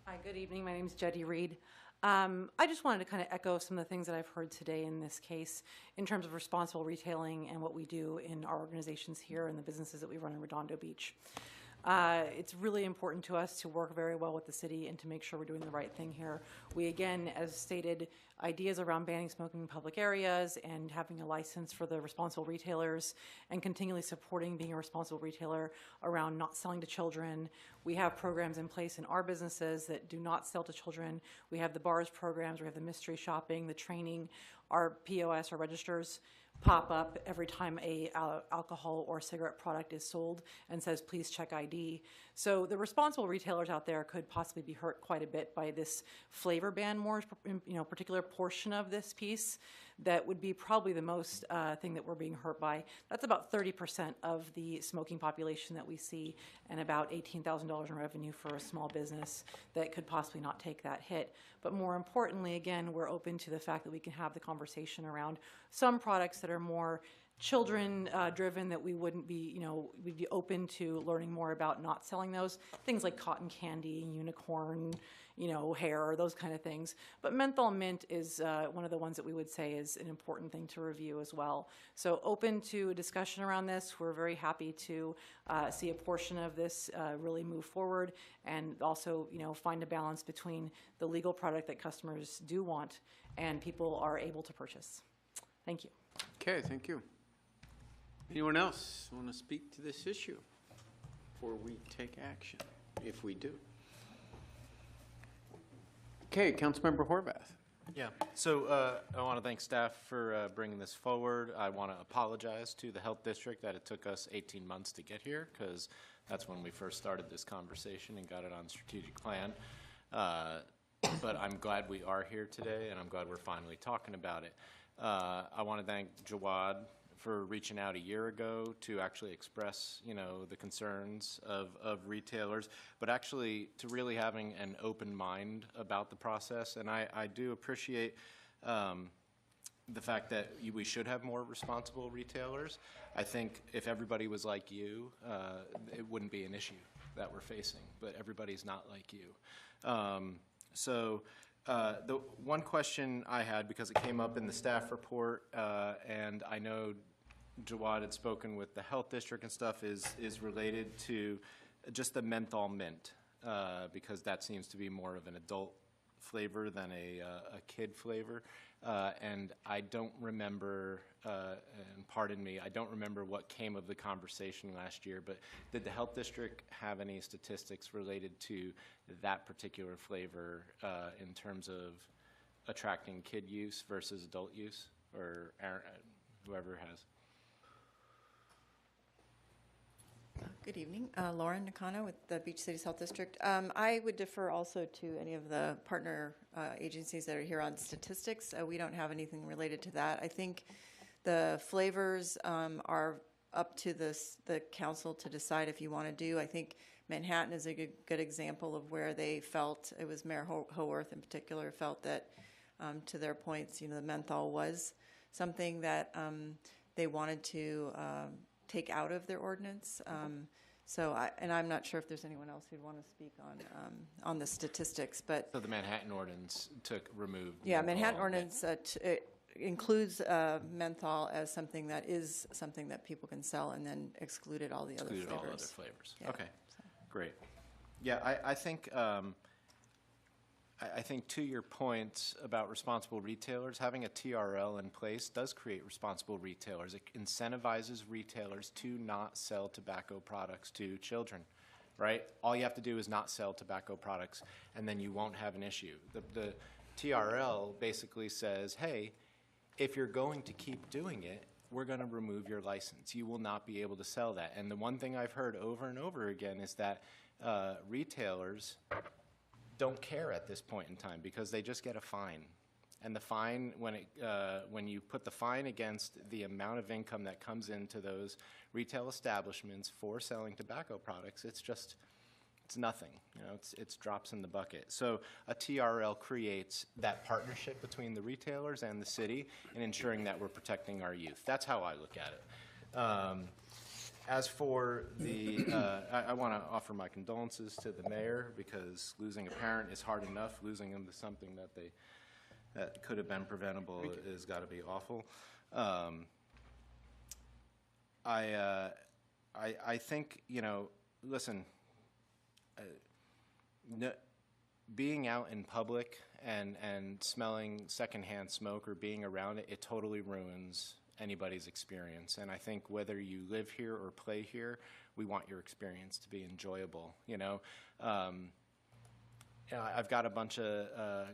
Hi, good evening. My name is Jetty Reed. I just wanted to kind of echo some of the things that I've heard today in this case in terms of responsible retailing and what we do in our organizations here and the businesses that we run in Redondo Beach. It's really important to us to work very well with the city and to make sure we're doing the right thing here. We, again, as stated, ideas around banning smoking in public areas and having a license for the responsible retailers and continually supporting being a responsible retailer around not selling to children. We have programs in place in our businesses that do not sell to children. We have the bars programs, we have the mystery shopping, the training, our POS, our registers pop up every time a alcohol or cigarette product is sold and says, please check ID. So the responsible retailers out there could possibly be hurt quite a bit by this flavor ban, more, particular portion of this piece that would be probably the most thing that we're being hurt by. That's about 30% of the smoking population that we see, and about $18,000 in revenue for a small business that could possibly not take that hit. But more importantly, again, we're open to the fact that we can have the conversation around some products that are more children driven, that we wouldn't be, we'd be open to learning more about not selling those. Things like cotton candy, unicorn, hair, those kind of things. But menthol mint is one of the ones that we would say is an important thing to review as well. So open to a discussion around this. We're very happy to see a portion of this really move forward, and also, find a balance between the legal product that customers do want and people are able to purchase. Thank you. Okay, thank you. Anyone else want to speak to this issue before we take action, if we do? Okay, Councilmember Horvath. Yeah, so I want to thank staff for bringing this forward. I want to apologize to the Health District that it took us 18 months to get here, because that's when we first started this conversation and got it on strategic plan. But I'm glad we are here today, and I'm glad we're finally talking about it. I want to thank Jawad for reaching out a year ago to actually express, the concerns of retailers, but actually to really having an open mind about the process. And I do appreciate the fact that we should have more responsible retailers. I think if everybody was like you, it wouldn't be an issue that we're facing, but everybody's not like you. The one question I had, because it came up in the staff report, and I know Jawad had spoken with the Health District and stuff, is related to just the menthol mint, because that seems to be more of an adult flavor than a kid flavor. And I don't remember, and pardon me, I don't remember what came of the conversation last year, but did the Health District have any statistics related to that particular flavor in terms of attracting kid use versus adult use, or whoever has? Good evening. Lauren Nakano with the Beach Cities Health District. I would defer also to any of the partner agencies that are here on statistics. We don't have anything related to that. I think the flavors are up to the council to decide if you want to do. I think Manhattan is a good example of where they felt, it was Mayor Haworth in particular, felt that to their points, the menthol was something that they wanted to take out of their ordinance. And I'm not sure if there's anyone else who'd want to speak on the statistics, but. So the Manhattan ordinance removed. Yeah, Manhattan ordinance it includes menthol as something that people can sell, and then excluded all the other flavors. All other flavors. Yeah, okay, great. Yeah, I think to your point about responsible retailers, having a TRL in place does create responsible retailers. It incentivizes retailers to not sell tobacco products to children, right? All you have to do is not sell tobacco products, and then you won't have an issue. The TRL basically says, hey, if you're going to keep doing it, we're going to remove your license. You will not be able to sell that. And the one thing I've heard over and over again is that retailers don't care at this point in time, because they just get a fine. And the fine, when you put the fine against the amount of income that comes into those retail establishments for selling tobacco products, it's nothing. It's drops in the bucket. So a TRL creates that partnership between the retailers and the city in ensuring that we're protecting our youth. That's how I look at it. As for the, I want to offer my condolences to the mayor, because losing a parent is hard enough. Losing them to something that could have been preventable has got to be awful. I think, listen, being out in public and smelling secondhand smoke or being around it, it totally ruins anybody's experience. And I think whether you live here or play here, we want your experience to be enjoyable. I've got a bunch of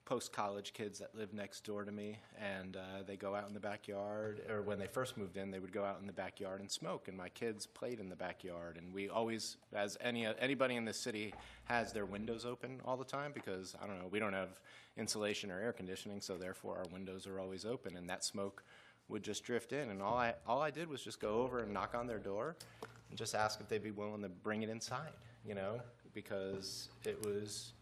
post-college kids that live next door to me, and they go out in the backyard, or when they first moved in, they would go out in the backyard and smoke, and my kids played in the backyard. And we always, as anybody in this city, has their windows open all the time, because, I don't know, we don't have insulation or air conditioning, so therefore our windows are always open, and that smoke would just drift in. And all I did was just go over and knock on their door and just ask if they'd be willing to bring it inside, because it was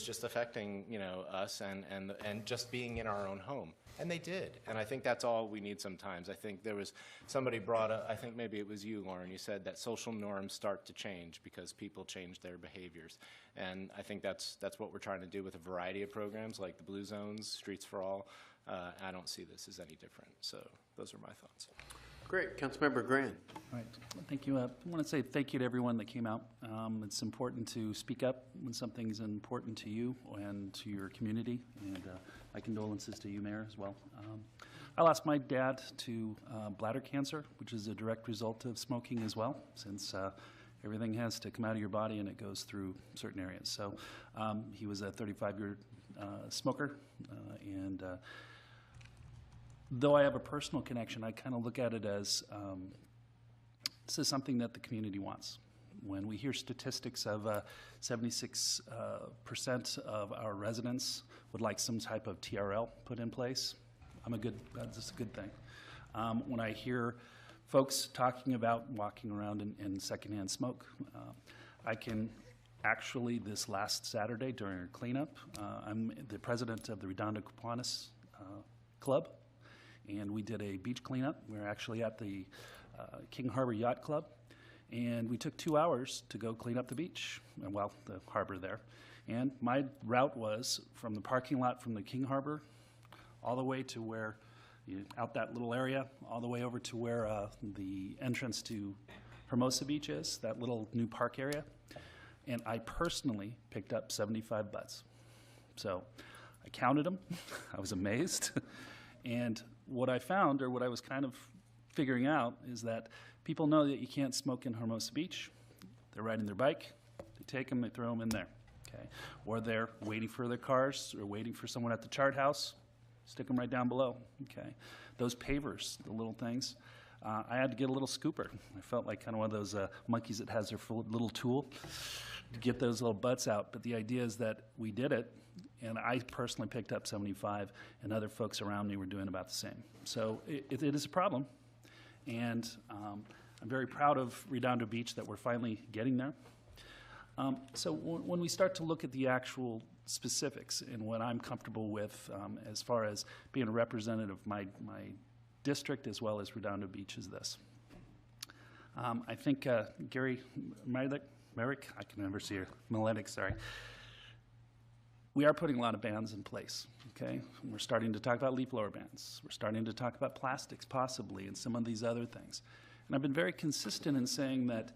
just affecting, us and just being in our own home. And they did. And I think that's all we need sometimes. I think there was somebody brought up, I think maybe it was you, Lauren, you said that social norms start to change because people change their behaviors. And I think that's what we're trying to do with a variety of programs like the Blue Zones, Streets for All. I don't see this as any different. So those are my thoughts. Great. Councilmember Grant. All right. Thank you. I want to say thank you to everyone that came out. It's important to speak up when something's important to you and to your community. And my condolences to you, Mayor, as well. I lost my dad to bladder cancer, which is a direct result of smoking as well, since everything has to come out of your body and it goes through certain areas. So he was a 35-year smoker, and though I have a personal connection, I kind of look at it as this is something that the community wants. When we hear statistics of 76% of our residents would like some type of TRL put in place, that's a good thing. When I hear folks talking about walking around in secondhand smoke, I can actually, this last Saturday during our cleanup, I'm the president of the Redondo Kiwanis Club, and we did a beach cleanup. We were actually at the King Harbor Yacht Club, and we took 2 hours to go clean up the beach, well, the harbor there. And my route was from the parking lot from the King Harbor all the way to where, out that little area, all the way over to where the entrance to Hermosa Beach is, that little new park area. And I personally picked up 75 butts. So I counted them. I was amazed. And what I found, or what I was kind of figuring out, is that people know that you can't smoke in Hermosa Beach. They're riding their bike, they take them, they throw them in there, okay? Or they're waiting for their cars, or waiting for someone at the chart house, stick them right down below, okay? Those pavers, the little things, I had to get a little scooper. I felt like kind of one of those monkeys that has their little tool to get those little butts out. But the idea is that we did it, and I personally picked up 75, and other folks around me were doing about the same. So it is a problem, and I'm very proud of Redondo Beach that we're finally getting there. So when we start to look at the actual specifics and what I'm comfortable with as far as being a representative of my district as well as Redondo Beach is this. I think Gary Merrick, I can never see her, Maletic, sorry. We are putting a lot of bans in place, okay? We're starting to talk about leaf blower bans. We're starting to talk about plastics possibly and some of these other things. And I've been very consistent in saying that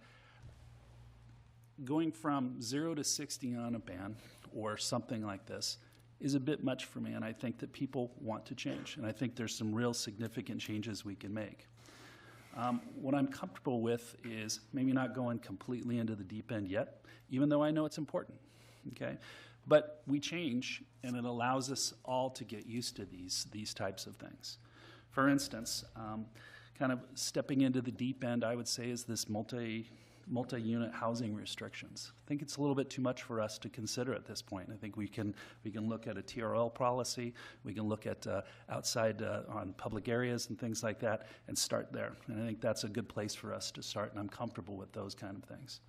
going from 0 to 60 on a ban or something like this is a bit much for me, and I think that people want to change, and I think there's some real significant changes we can make. What I'm comfortable with is maybe not going completely into the deep end yet, even though I know it's important, okay? But we change, and it allows us all to get used to these types of things. For instance, kind of stepping into the deep end, I would say, is this multi-unit housing restrictions. I think it's a little bit too much for us to consider at this point. I think we can look at a TRL policy, we can look at outside on public areas and things like that, and start there. And I think that's a good place for us to start, and I'm comfortable with those kind of things.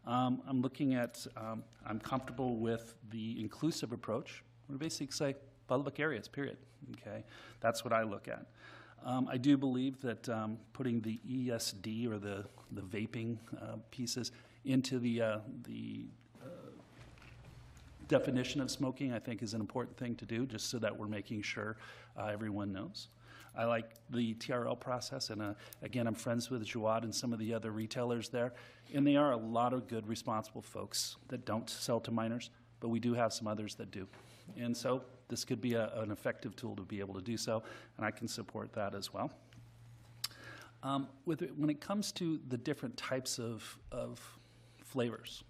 I'm looking at, I'm comfortable with the inclusive approach. We basically say public areas, period, okay? That's what I look at. I do believe that putting the ESD or the vaping pieces into the definition of smoking, I think is an important thing to do, just so that we're making sure everyone knows. I like the TRL process, and again, I'm friends with Jawad and some of the other retailers there, and they are a lot of good, responsible folks that don't sell to minors, but we do have some others that do. And so this could be an effective tool to be able to do so, and I can support that as well. When it comes to the different types of flavors,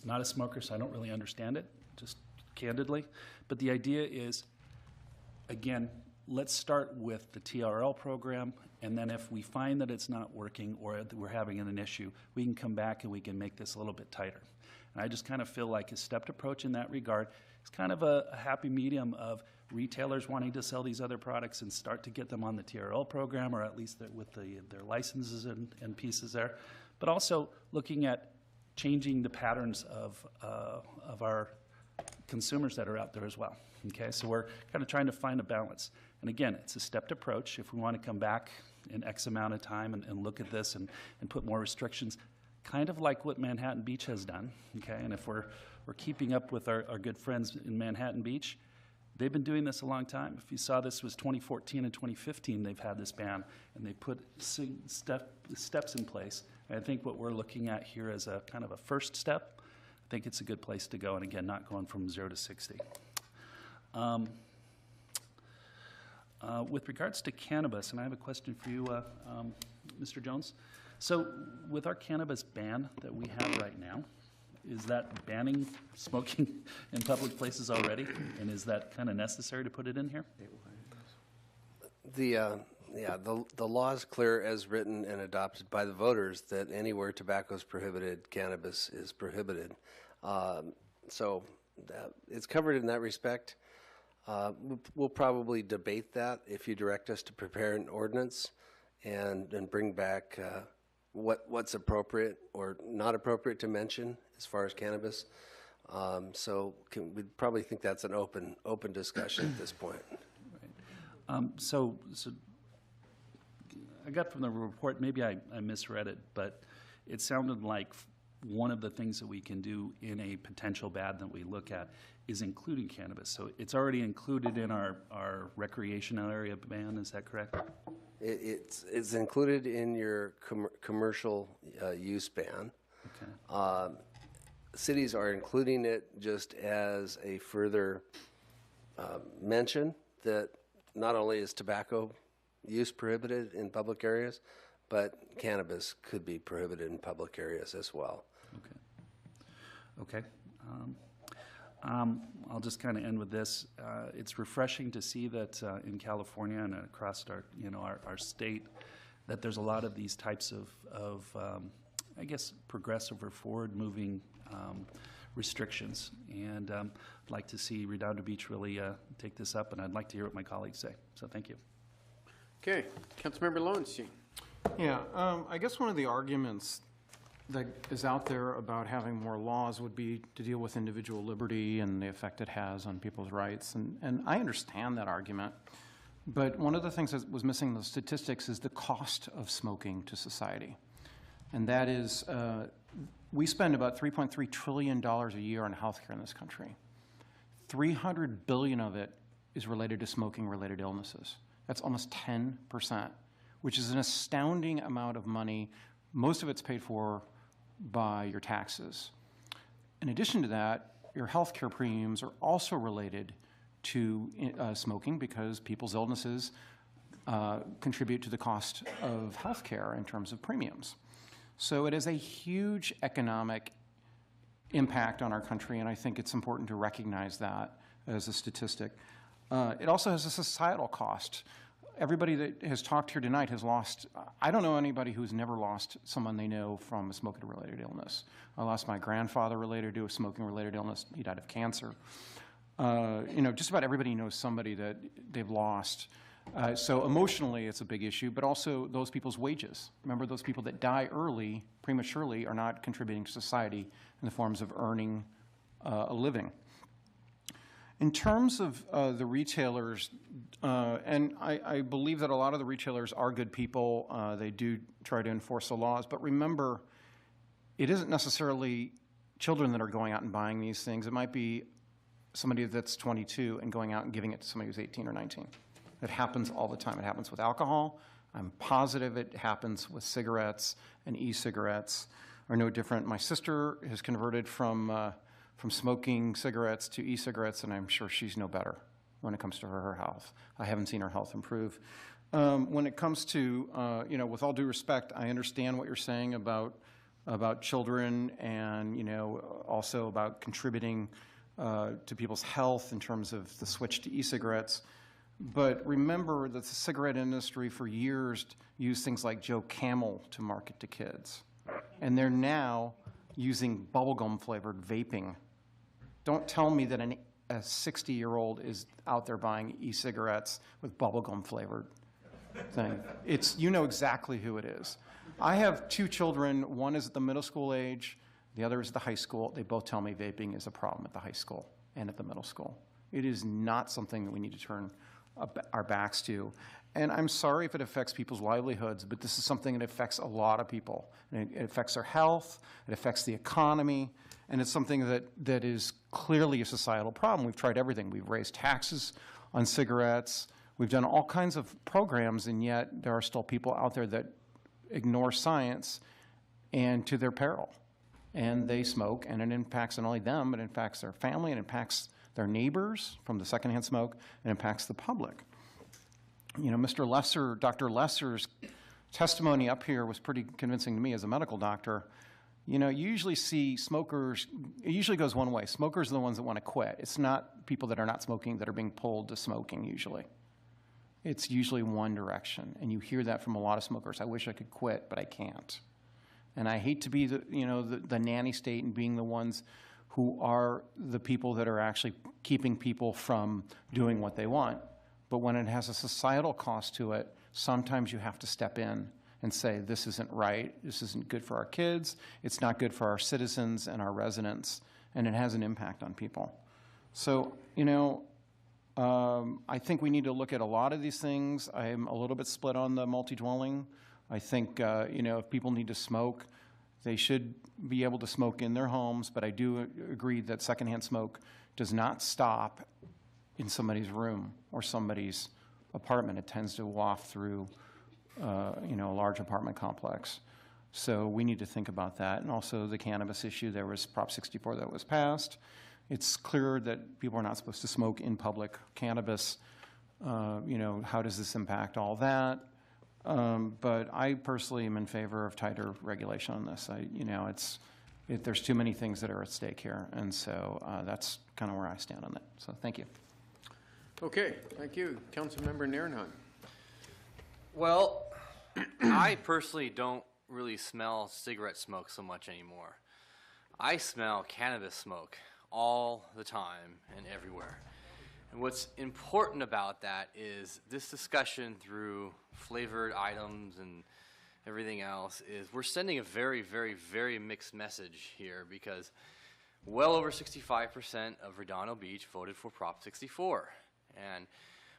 I'm not a smoker, so I don't really understand it, just candidly, but the idea is, again, let's start with the TRL program, and then if we find that it's not working or that we're having an issue, we can come back and we can make this a little bit tighter. And I just kind of feel like a stepped approach in that regard is kind of a happy medium of retailers wanting to sell these other products and start to get them on the TRL program, or at least with their licenses and pieces there, but also looking at changing the patterns of our consumers that are out there as well. Okay, so we're kind of trying to find a balance. And again, it's a stepped approach. If we want to come back in X amount of time and look at this and put more restrictions, kind of like what Manhattan Beach has done. Okay, and if we're keeping up with our good friends in Manhattan Beach, they've been doing this a long time. If you saw, this was 2014 and 2015, they've had this ban, and they put steps in place. And I think what we're looking at here as a kind of a first step, I think it's a good place to go, and again, not going from 0 to 60. With regards to cannabis, and I have a question for you, Mr. Jones. So with our cannabis ban that we have right now, is that banning smoking in public places already? And is that kind of necessary to put it in here? The law is clear as written and adopted by the voters that anywhere tobacco is prohibited, cannabis is prohibited. So it's covered in that respect. We'll probably debate that if you direct us to prepare an ordinance and bring back what's appropriate or not appropriate to mention as far as cannabis. We probably think that's an open discussion at this point. So I got from the report, maybe I misread it, but it sounded like one of the things that we can do in a potential ban that we look at is including cannabis. So it's already included in our recreational area ban, is that correct? It's included in your commercial use ban. Okay. Cities are including it just as a further mention that not only is tobacco use prohibited in public areas, but cannabis could be prohibited in public areas as well. Okay. I'll just kind of end with this. It's refreshing to see that in California and across our state, that there's a lot of these types of I guess, progressive or forward-moving restrictions. And I'd like to see Redondo Beach really take this up, and I'd like to hear what my colleagues say. So thank you. Okay, Councilmember Lowenstein. Yeah, I guess one of the arguments that is out there about having more laws would be to deal with individual liberty and the effect it has on people's rights. And I understand that argument. But one of the things that was missing in the statistics is the cost of smoking to society. And that is, we spend about $3.3 trillion a year on healthcare in this country. $300 billion of it is related to smoking-related illnesses. That's almost 10%, which is an astounding amount of money. Most of it's paid for by your taxes. In addition to that, your health care premiums are also related to smoking because people's illnesses contribute to the cost of health care in terms of premiums. So it is a huge economic impact on our country, and I think it's important to recognize that as a statistic. It also has a societal cost. Everybody that has talked here tonight has lost, I don't know anybody who's never lost someone they know from a smoking-related illness. I lost my grandfather related to a smoking-related illness. He died of cancer. Just about everybody knows somebody that they've lost. So emotionally, it's a big issue, but also those people's wages. Remember, those people that die early, prematurely, are not contributing to society in the forms of earning a living. In terms of the retailers, and I believe that a lot of the retailers are good people. They do try to enforce the laws. But remember, it isn't necessarily children that are going out and buying these things. It might be somebody that's 22 and going out and giving it to somebody who's 18 or 19. It happens all the time. It happens with alcohol. I'm positive it happens with cigarettes, and e-cigarettes are no different. My sister has converted from smoking cigarettes to e-cigarettes, and I'm sure she's no better when it comes to her health. I haven't seen her health improve. When it comes to, with all due respect, I understand what you're saying about children and, also about contributing to people's health in terms of the switch to e-cigarettes. But remember that the cigarette industry for years used things like Joe Camel to market to kids. And they're now using bubblegum flavored vaping. Don't tell me that a 60-year-old is out there buying e-cigarettes with bubblegum flavored thing. You know exactly who it is. I have two children. One is at the middle school age. The other is at the high school. They both tell me vaping is a problem at the high school. and at the middle school. It is not something that we need to turn our backs to. And I'm sorry if it affects people's livelihoods, but this is something that affects a lot of people. And it affects their health, it affects the economy, and it's something that is clearly a societal problem. We've tried everything. We've raised taxes on cigarettes. We've done all kinds of programs, and yet there are still people out there that ignore science and to their peril. And they smoke, and it impacts not only them, but it impacts their family, it impacts their neighbors from the secondhand smoke, and impacts the public. You know, Dr. Lesser's testimony up here was pretty convincing to me as a medical doctor. You know, you usually see smokers, it usually goes one way. Smokers are the ones that want to quit. It's not people that are not smoking that are being pulled to smoking usually. It's usually one direction, and you hear that from a lot of smokers. I wish I could quit, but I can't. And I hate to be the nanny state and being the ones who are the people that are actually keeping people from doing what they want. But when it has a societal cost to it, sometimes you have to step in and say, this isn't right, this isn't good for our kids, it's not good for our citizens and our residents, and it has an impact on people. So, you know, I think we need to look at a lot of these things. I'm a little bit split on the multi-dwelling. I think, you know, if people need to smoke, they should be able to smoke in their homes, but I do agree that secondhand smoke does not stop in somebody's room or somebody's apartment. It tends to waft through, you know, a large apartment complex. So we need to think about that. And also the cannabis issue, there was Prop 64 that was passed. It's clear that people are not supposed to smoke in public cannabis. You know, how does this impact all that? But I personally am in favor of tighter regulation on this. You know, there's too many things that are at stake here, and so that's kind of where I stand on that. So thank you. Okay, thank you. Councilmember Nairnhan. Well, I personally don't really smell cigarette smoke so much anymore. I smell cannabis smoke all the time and everywhere. And what's important about that is this discussion through flavored items and everything else is we're sending a very, very, very mixed message here because well over 65% of Redondo Beach voted for Prop 64. And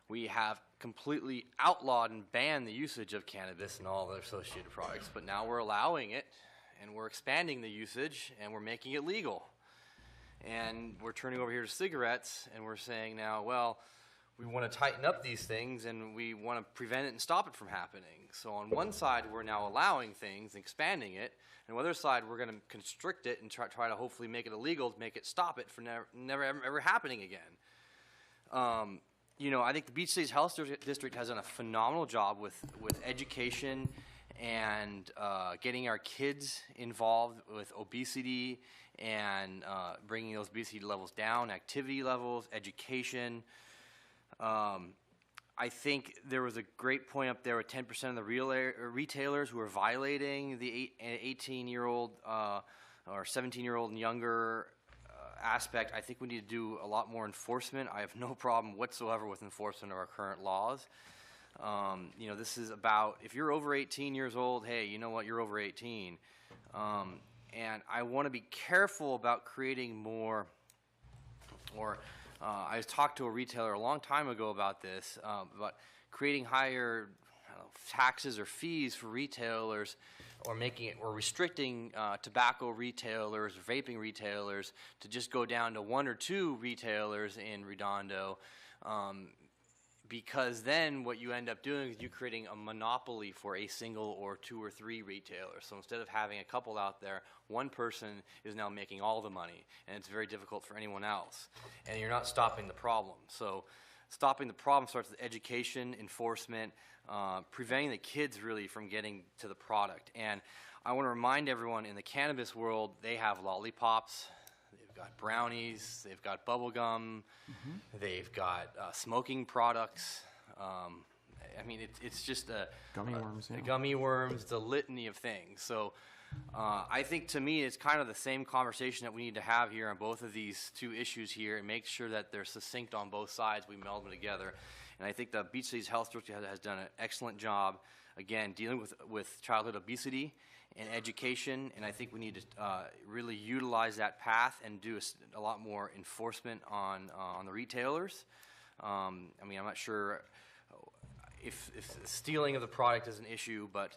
we have completely outlawed and banned the usage of cannabis and all the associated products, but now we're allowing it and we're expanding the usage and we're making it legal. And we're turning over here to cigarettes, and we're saying now, well, we want to tighten up these things, and we want to prevent it and stop it from happening. So on one side, we're now allowing things, expanding it, and on the other side, we're going to constrict it and try to hopefully make it illegal to make it stop it from never ever happening again. You know, I think the Beach Cities Health District has done a phenomenal job with education and getting our kids involved with obesity and bringing those obesity levels down, activity levels, education. I think there was a great point up there with 10% of the retailers who are violating the 18-year-old or 17-year-old and younger aspect. I think we need to do a lot more enforcement. I have no problem whatsoever with enforcement of our current laws. You know, this is about, if you're over 18 years old, hey, you know what, you're over 18. And I want to be careful about creating more, I talked to a retailer a long time ago about this, about creating higher taxes or fees for retailers, or making it, or restricting tobacco retailers, or vaping retailers to just go down to 1 or 2 retailers in Redondo. Because then what you end up doing is you're creating a monopoly for a single or 2 or 3 retailers. So instead of having a couple out there, one person is now making all the money, and it's very difficult for anyone else. And you're not stopping the problem. So stopping the problem starts with education, enforcement, preventing the kids really from getting to the product. And I want to remind everyone, in the cannabis world, they have lollipops, they've got brownies, they've got bubble gum, they've got smoking products. I mean, it's just gummy worms. Yeah. Gummy worms, the litany of things. So I think, to me, it's kind of the same conversation that we need to have here on both of these 2 issues here, and make sure that they're succinct on both sides. We meld them together. And I think the Beach Cities Health District has done an excellent job again, dealing with childhood obesity and education, and I think we need to really utilize that path and do a lot more enforcement on the retailers. I mean, I'm not sure if stealing of the product is an issue, but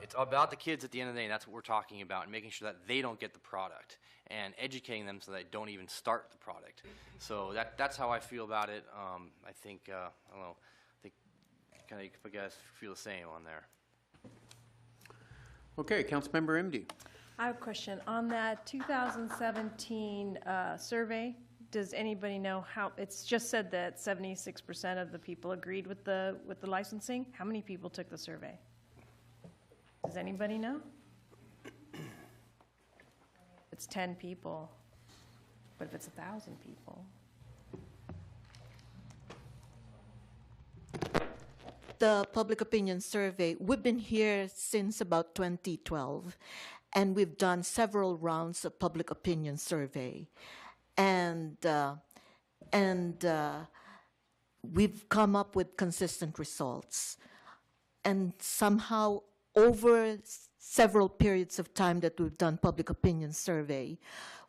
it's about the kids at the end of the day, and that's what we're talking about, and making sure that they don't get the product and educating them so they don't even start the product. So that's how I feel about it. I think, I don't know, I think kind of you guys feel the same on there. Okay, Councilmember MD. I have a question. On that 2017 survey, does anybody know how, it's just said that 76% of the people agreed with the licensing. How many people took the survey? Does anybody know? It's 10 people, but if it's 1,000 people. The public opinion survey, we've been here since about 2012, and we've done several rounds of public opinion survey. And we've come up with consistent results. And somehow, over several periods of time that we've done public opinion survey,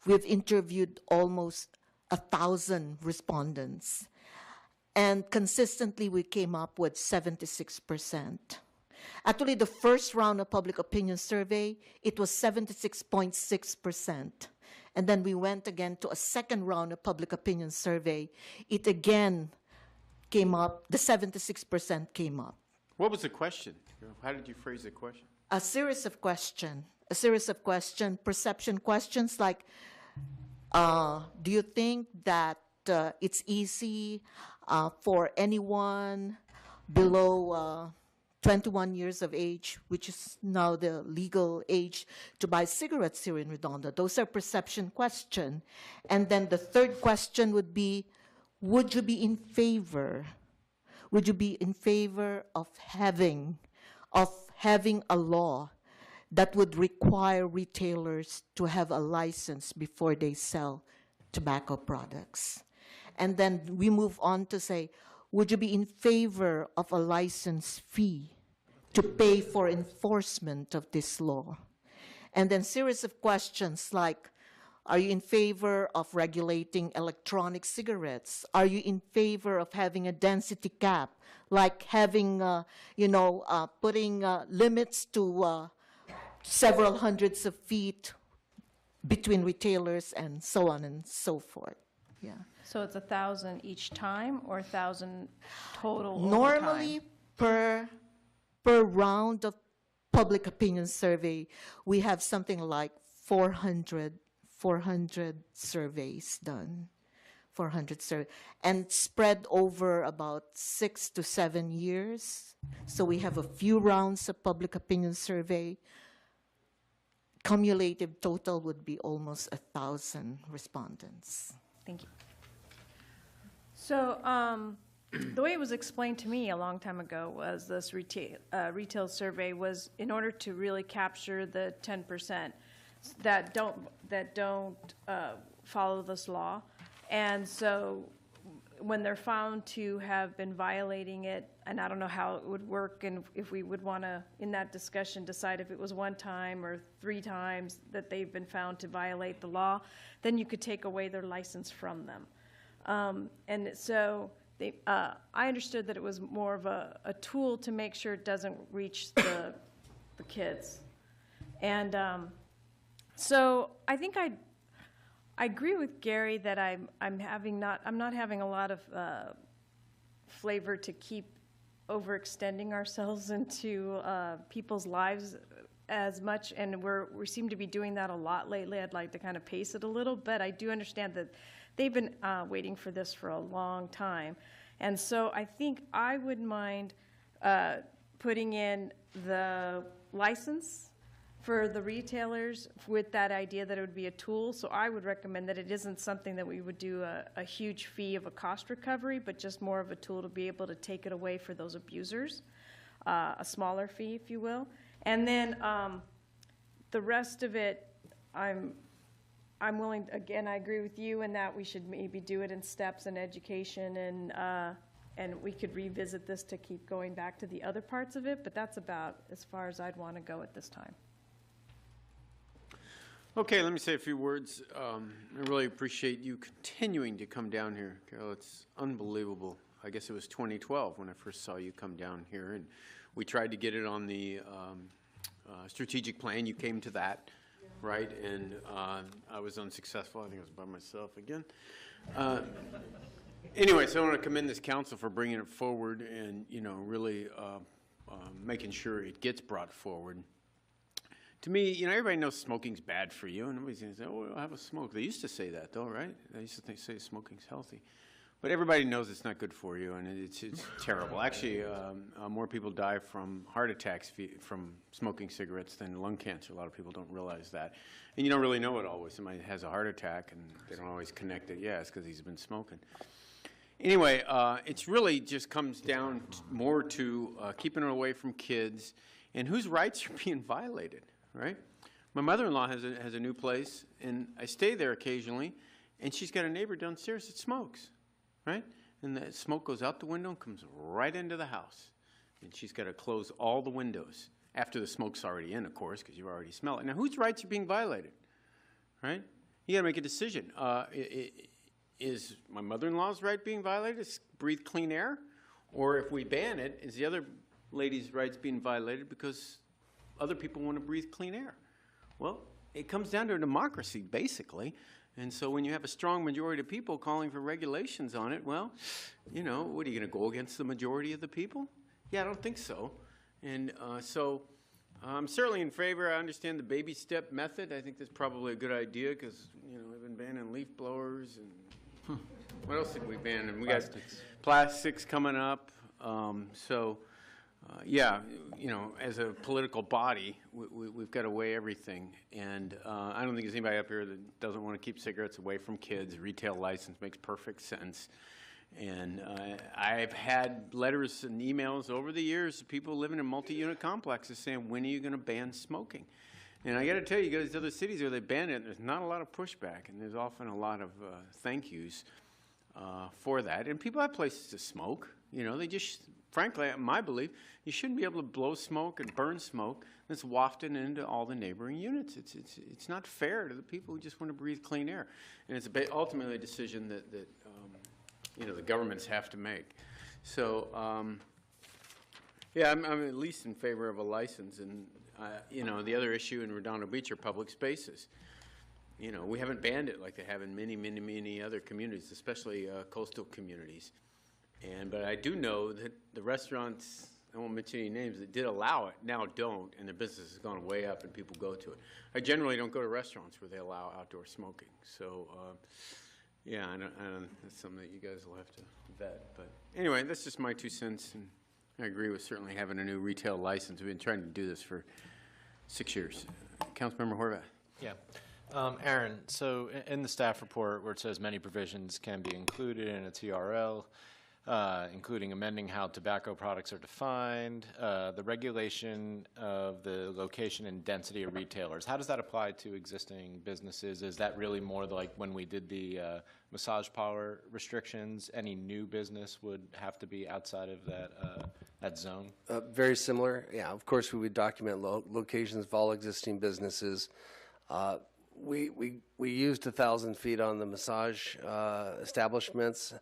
we've interviewed almost 1,000 respondents. And consistently, we came up with 76%. Actually, the first round of public opinion survey, it was 76.6%. And then we went again to a second round of public opinion survey. It again came up, the 76% came up. What was the question? How did you phrase the question? A series of questions, perception questions like, do you think that it's easy for anyone below 21 years of age, which is now the legal age to buy cigarettes here in Redondo? Those are perception questions. And then the third question would be, would you be in favor of having a law that would require retailers to have a license before they sell tobacco products? And then we move on to say, would you be in favor of a license fee to pay for enforcement of this law? And then series of questions like, are you in favor of regulating electronic cigarettes? Are you in favor of having a density cap, like having, putting limits to several hundreds of feet between retailers and so on and so forth? Yeah. So it's 1,000 each time, or 1,000 total? Normally, per round of public opinion survey, we have something like 400 surveys done, 400 surveys, and spread over about 6 to 7 years. So we have a few rounds of public opinion survey. Cumulative total would be almost 1,000 respondents. Thank you. So the way it was explained to me a long time ago was this retail survey was in order to really capture the 10% that don't follow this law. And so when they're found to have been violating it, and I don't know how it would work, and if we would want to, in that discussion, decide if it was 1 time or 3 times that they've been found to violate the law, then you could take away their license from them. And so I understood that it was more of a tool to make sure it doesn't reach the kids. And so I think I agree with Gary that I'm not having a lot of flavor to keep overextending ourselves into people's lives as much, and we seem to be doing that a lot lately. I'd like to kind of pace it a little, but I do understand that they've been waiting for this for a long time. And so I think I wouldn't mind putting in the license for the retailers with that idea that it would be a tool. So I would recommend that it isn't something that we would do a huge fee of a cost recovery, but just more of a tool to be able to take it away for those abusers, a smaller fee, if you will. And then the rest of it, I'm willing, again, I agree with you in that we should maybe do it in steps and education and we could revisit this to keep going back to the other parts of it, but that's about as far as I'd want to go at this time. Okay, let me say a few words. I really appreciate you continuing to come down here, Carol. It's unbelievable. I guess it was 2012 when I first saw you come down here, and we tried to get it on the strategic plan. You came to that, right? And I was unsuccessful. I think I was by myself again. Anyway, so I want to commend this council for bringing it forward and, really making sure it gets brought forward. To me, everybody knows smoking's bad for you, and nobody's going to say, "Oh, I'll have a smoke." They used to say that, though, right? They used to say smoking's healthy. But everybody knows it's not good for you, and it's terrible. Actually, more people die from heart attacks from smoking cigarettes than lung cancer. A lot of people don't realize that. And you don't really know it always. Somebody has a heart attack, and they don't always connect it. Yeah, it's because he's been smoking. Anyway, it's really just comes down more to keeping it away from kids and whose rights are being violated, right? My mother-in-law has a new place, and I stay there occasionally, and she's got a neighbor downstairs that smokes, right? And the smoke goes out the window and comes right into the house. And she's got to close all the windows after the smoke's already in, of course, because you already smell it. Now, whose rights are being violated, right? You got to make a decision. Is my mother-in-law's right being violated to breathe clean air? Or if we ban it, is the other lady's rights being violated because other people want to breathe clean air? Well, it comes down to a democracy, basically. And so when you have a strong majority of people calling for regulations on it, well, what are you going to go against the majority of the people? Yeah, I don't think so. And so I'm certainly in favor. I understand the baby step method. I think that's probably a good idea because, we've been banning leaf blowers and what else did we ban? And we got plastics coming up. As a political body, we've got to weigh everything. And I don't think there's anybody up here that doesn't want to keep cigarettes away from kids. A retail license makes perfect sense. And I've had letters and emails over the years of people living in multi-unit complexes saying, when are you going to ban smoking? And I got to tell you, you go to these other cities where they ban it, and there's not a lot of pushback, and there's often a lot of thank yous for that. And people have places to smoke. They just, frankly, my belief, you shouldn't be able to blow smoke and burn smoke that's wafted into all the neighboring units. It's not fair to the people who just want to breathe clean air. And it's ultimately a decision that the governments have to make. So, I'm at least in favor of a license. And, the other issue in Redondo Beach are public spaces. We haven't banned it like they have in many, many, many other communities, especially coastal communities. But I do know that the restaurants, I won't mention any names, that did allow it now don't, and their business has gone way up and people go to it. I generally don't go to restaurants where they allow outdoor smoking. So, that's something that you guys will have to vet. But anyway, that's just my 2 cents, and I agree with certainly having a new retail license. We've been trying to do this for 6 years. Councilmember Horvath. Yeah. Aaron, so in the staff report where it says many provisions can be included in a TRL, including amending how tobacco products are defined, the regulation of the location and density of retailers. How does that apply to existing businesses? Is that really more like when we did the massage parlor restrictions? Any new business would have to be outside of that zone? Very similar. Yeah, of course, we would document locations of all existing businesses. We used 1,000 feet on the massage establishments.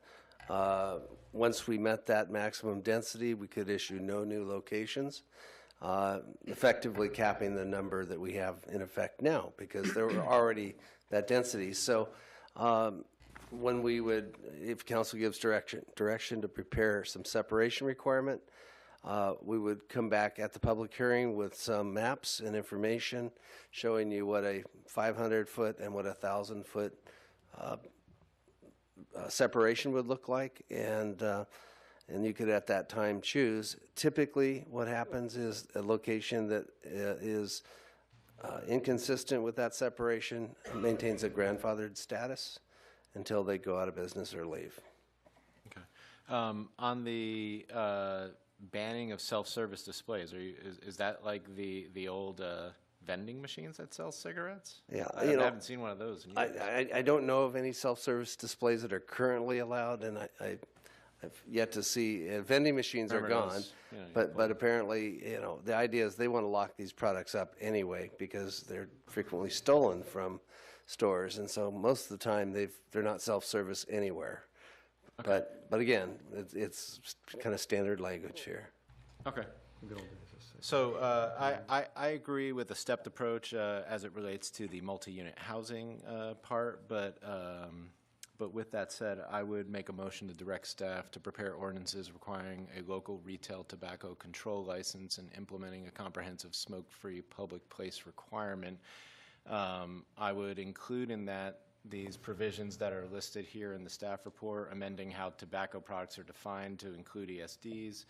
Once we met that maximum density, we could issue no new locations, effectively capping the number that we have in effect now because there were already that density. So when we would, if council gives direction to prepare some separation requirement, we would come back at the public hearing with some maps and information showing you what a 500-foot and what a 1,000-foot separation would look like, and you could at that time choose. Typically, what happens is a location that is inconsistent with that separation maintains a grandfathered status until they go out of business or leave. Okay. On the banning of self-service displays, is that like the old vending machines that sell cigarettes? Yeah, I haven't seen one of those in years. I don't know of any self-service displays that are currently allowed, and I've yet to see, vending machines are Remember gone, those, you know, but apparently, the idea is they want to lock these products up anyway because they're frequently stolen from stores, and so most of the time they're not self-service anywhere. But again, it's kind of standard language here. Okay. So I agree with the stepped approach as it relates to the multi-unit housing part, but with that said, I would make a motion to direct staff to prepare ordinances requiring a local retail tobacco control license and implementing a comprehensive smoke-free public place requirement. I would include in that these provisions that are listed here in the staff report, amending how tobacco products are defined to include ESDs,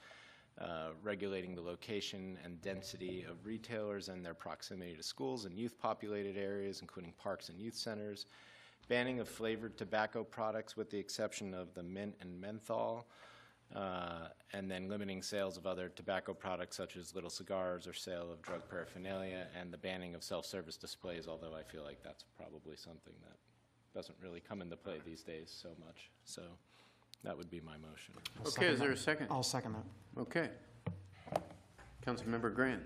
regulating the location and density of retailers and their proximity to schools and youth-populated areas, including parks and youth centers, banning of flavored tobacco products with the exception of the mint and menthol, and then limiting sales of other tobacco products such as little cigars or sale of drug paraphernalia, and the banning of self-service displays, although I feel like that's probably something that doesn't really come into play these days so much. So that would be my motion. Okay, is there a second? I'll second that. Okay. Councilmember Grant.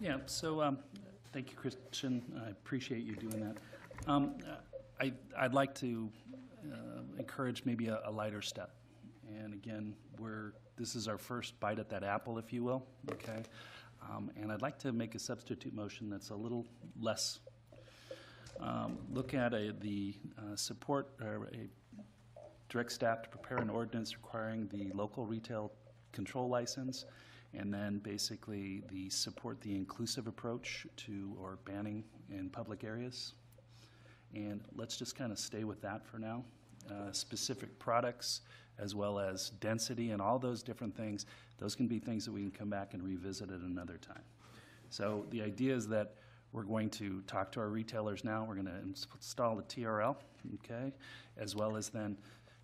Yeah, so thank you, Christian. I appreciate you doing that. I'd like to encourage maybe a lighter step. And again, this is our first bite at that apple, if you will, okay? And I'd like to make a substitute motion that's a little less. Look at the support, or a direct staff to prepare an ordinance requiring the local retail control license, and then basically support the inclusive approach to, or banning in public areas. And let's just kind of stay with that for now. Specific products, as well as density and all those different things, those can be things that we can come back and revisit at another time. So the idea is that we're going to talk to our retailers now. We're going to install the TRL, okay, as well as then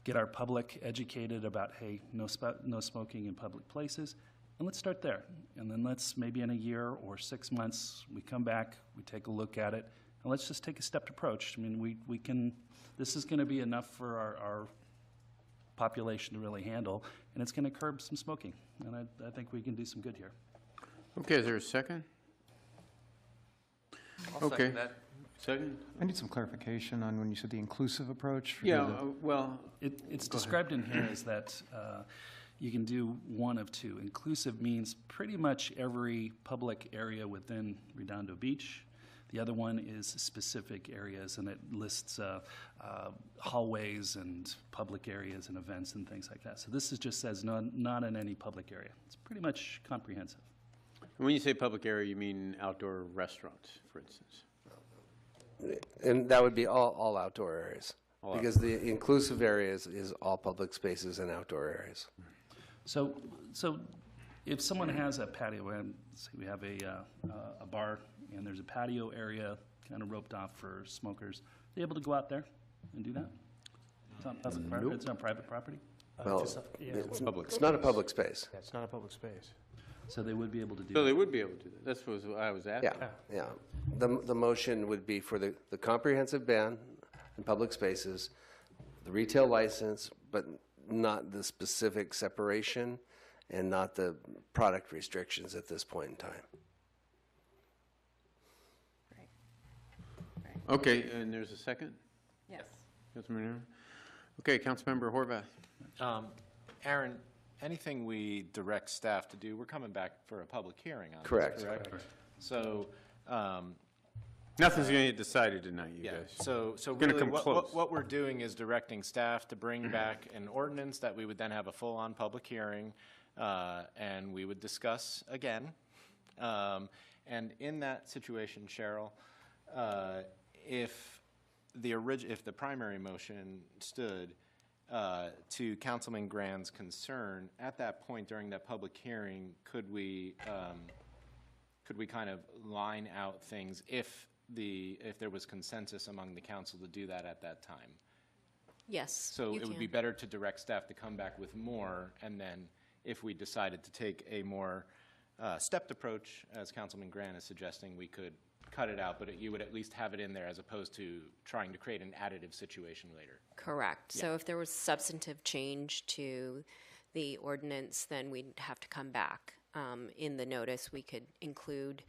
get our public educated about, hey, no smoking in public places. And let's start there. And then let's, maybe in a year or 6 months, we come back, we take a look at it, and let's just take a stepped approach. I mean, we can, this is going to be enough for our population to really handle, and it's going to curb some smoking. And I think we can do some good here. Okay, is there a second? I'll Okay. second that. Second? I need some clarification on when you said the inclusive approach. Yeah, well. It's go described in here as that you can do one of two. Inclusive means pretty much every public area within Redondo Beach. The other one is specific areas, and it lists hallways and public areas and events and things like that. So this just says not in any public area. It's pretty much comprehensive. When you say public area, you mean outdoor restaurants, for instance? And that would be all outdoor areas, All because the inclusive areas is all public spaces and outdoor areas. So if someone has a patio, and say we have a bar, and there's a patio area kind of roped off for smokers, they're able to go out there and do that? It's not public property? Nope. It's not private property? Well, it's not a public space. Yeah, it's not a public space. So they would be able to do So that? they would be able to do that. That's what I was asking. Yeah. The motion would be for the comprehensive ban in public spaces, the retail license, but not the specific separation and not the product restrictions at this point in time. Okay, and there's a second? Yes. Councilmember Aaron? Okay, Councilmember Horvath. Aaron, anything we direct staff to do, we're coming back for a public hearing on Correct. this, correct? Correct. So, Nothing's going to get decided tonight, you yeah, guys. so We're gonna really come close. what we're doing is directing staff to bring back an ordinance that we would then have a full-on public hearing, and we would discuss again. And in that situation, Cheryl, if the primary motion stood to Councilman Grand's concern, at that point during that public hearing, could we kind of line out things if there was consensus among the council to do that at that time? Yes. So it would be better to direct staff to come back with more, and then if we decided to take a more stepped approach, as Councilman Grant is suggesting, we could cut it out, but you would at least have it in there as opposed to trying to create an additive situation later. Correct. Yeah. So if there was substantive change to the ordinance, then we'd have to come back. In the notice, we could include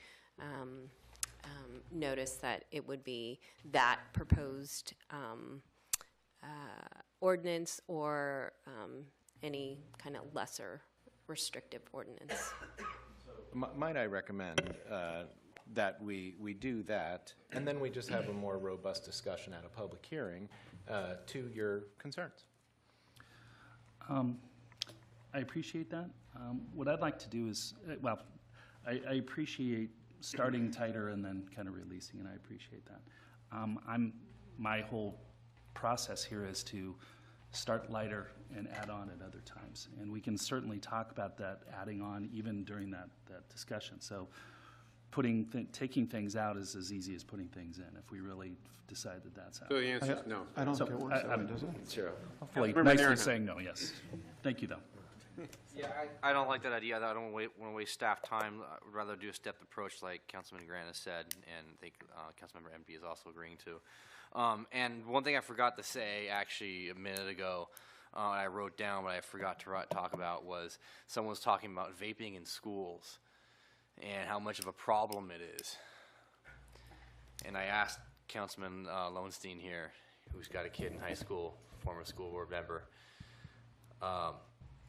notice that it would be that proposed ordinance or any kind of lesser restrictive ordinance. Might I recommend that we do that, and then we just have a more robust discussion at a public hearing to your concerns? I appreciate that. What I'd like to do is, well, I appreciate starting tighter and then kind of releasing, and I appreciate that. My whole process here is to start lighter and add on at other times. And we can certainly talk about that adding on even during that discussion. So taking things out is as easy as putting things in if we really decide that that's how. So the answer is no. I don't think it works that way, does it? Zero. Hopefully, Councilmember nicely Nairn. saying no, yes. Thank you, though. Yeah, I don't like that idea. I don't want to waste staff time. I would rather do a stepped approach like Councilman Grant has said, and I think Councilmember MD is also agreeing to. And one thing I forgot to say actually a minute ago, I wrote down but I forgot to talk about was someone was talking about vaping in schools and how much of a problem it is. And I asked Councilman Lowenstein here, who's got a kid in high school, former school board member,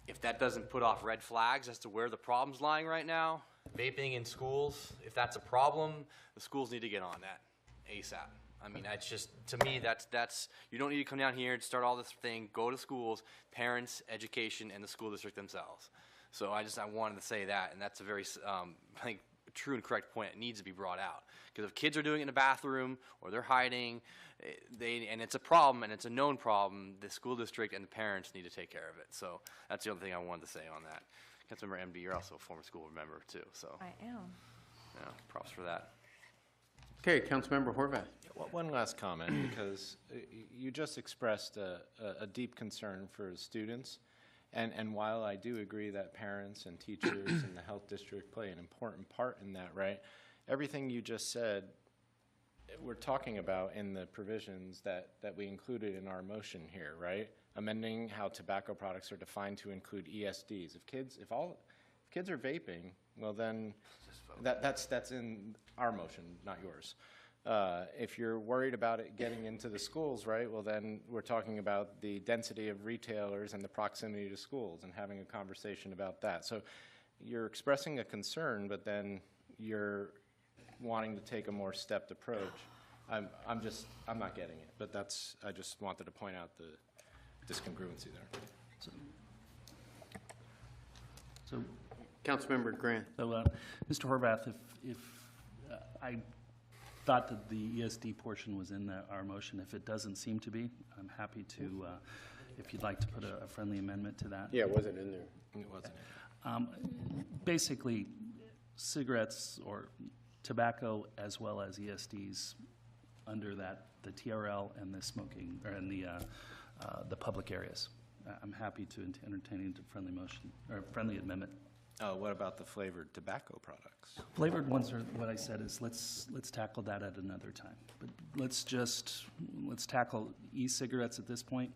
if that doesn't put off red flags as to where the problem's lying right now, vaping in schools, if that's a problem, the schools need to get on that ASAP. I mean, that's just, to me, that's you don't need to come down here and start all this thing. Go to schools, parents, education, and the school district themselves. So I wanted to say that, and that's a very, I think, true and correct point. It needs to be brought out. Because if kids are doing it in the bathroom or they're hiding, and it's a problem and it's a known problem, the school district and the parents need to take care of it. So that's the other thing I wanted to say on that. Councilmember MD, you're also a former school board member too. So I am. yeah, props for that. Okay, Councilmember Horvath. One last comment, because you just expressed a deep concern for students. And while I do agree that parents and teachers and the health district play an important part in that, right? Everything you just said, we're talking about in the provisions that we included in our motion here, right? Amending how tobacco products are defined to include ESDs. If kids are vaping, well then that's in our motion, not yours. If you're worried about it getting into the schools, right, well then we're talking about the density of retailers and the proximity to schools and having a conversation about that. So you're expressing a concern, but then you're wanting to take a more stepped approach. I'm not getting it, but I just wanted to point out the discongruency there. So Councilmember Grant. So, Mr. Horvath, if I thought that the ESD portion was in our motion, if it doesn't seem to be, I'm happy to, if you'd like to put a friendly amendment to that. Yeah, it wasn't in there. It wasn't. Basically, cigarettes or tobacco as well as ESDs under that, the TRL and the smoking, or in the public areas. I'm happy to entertain a friendly motion, or friendly amendment. What about the flavored tobacco products? Flavored ones are what I said is let's tackle that at another time. But let's tackle e-cigarettes at this point,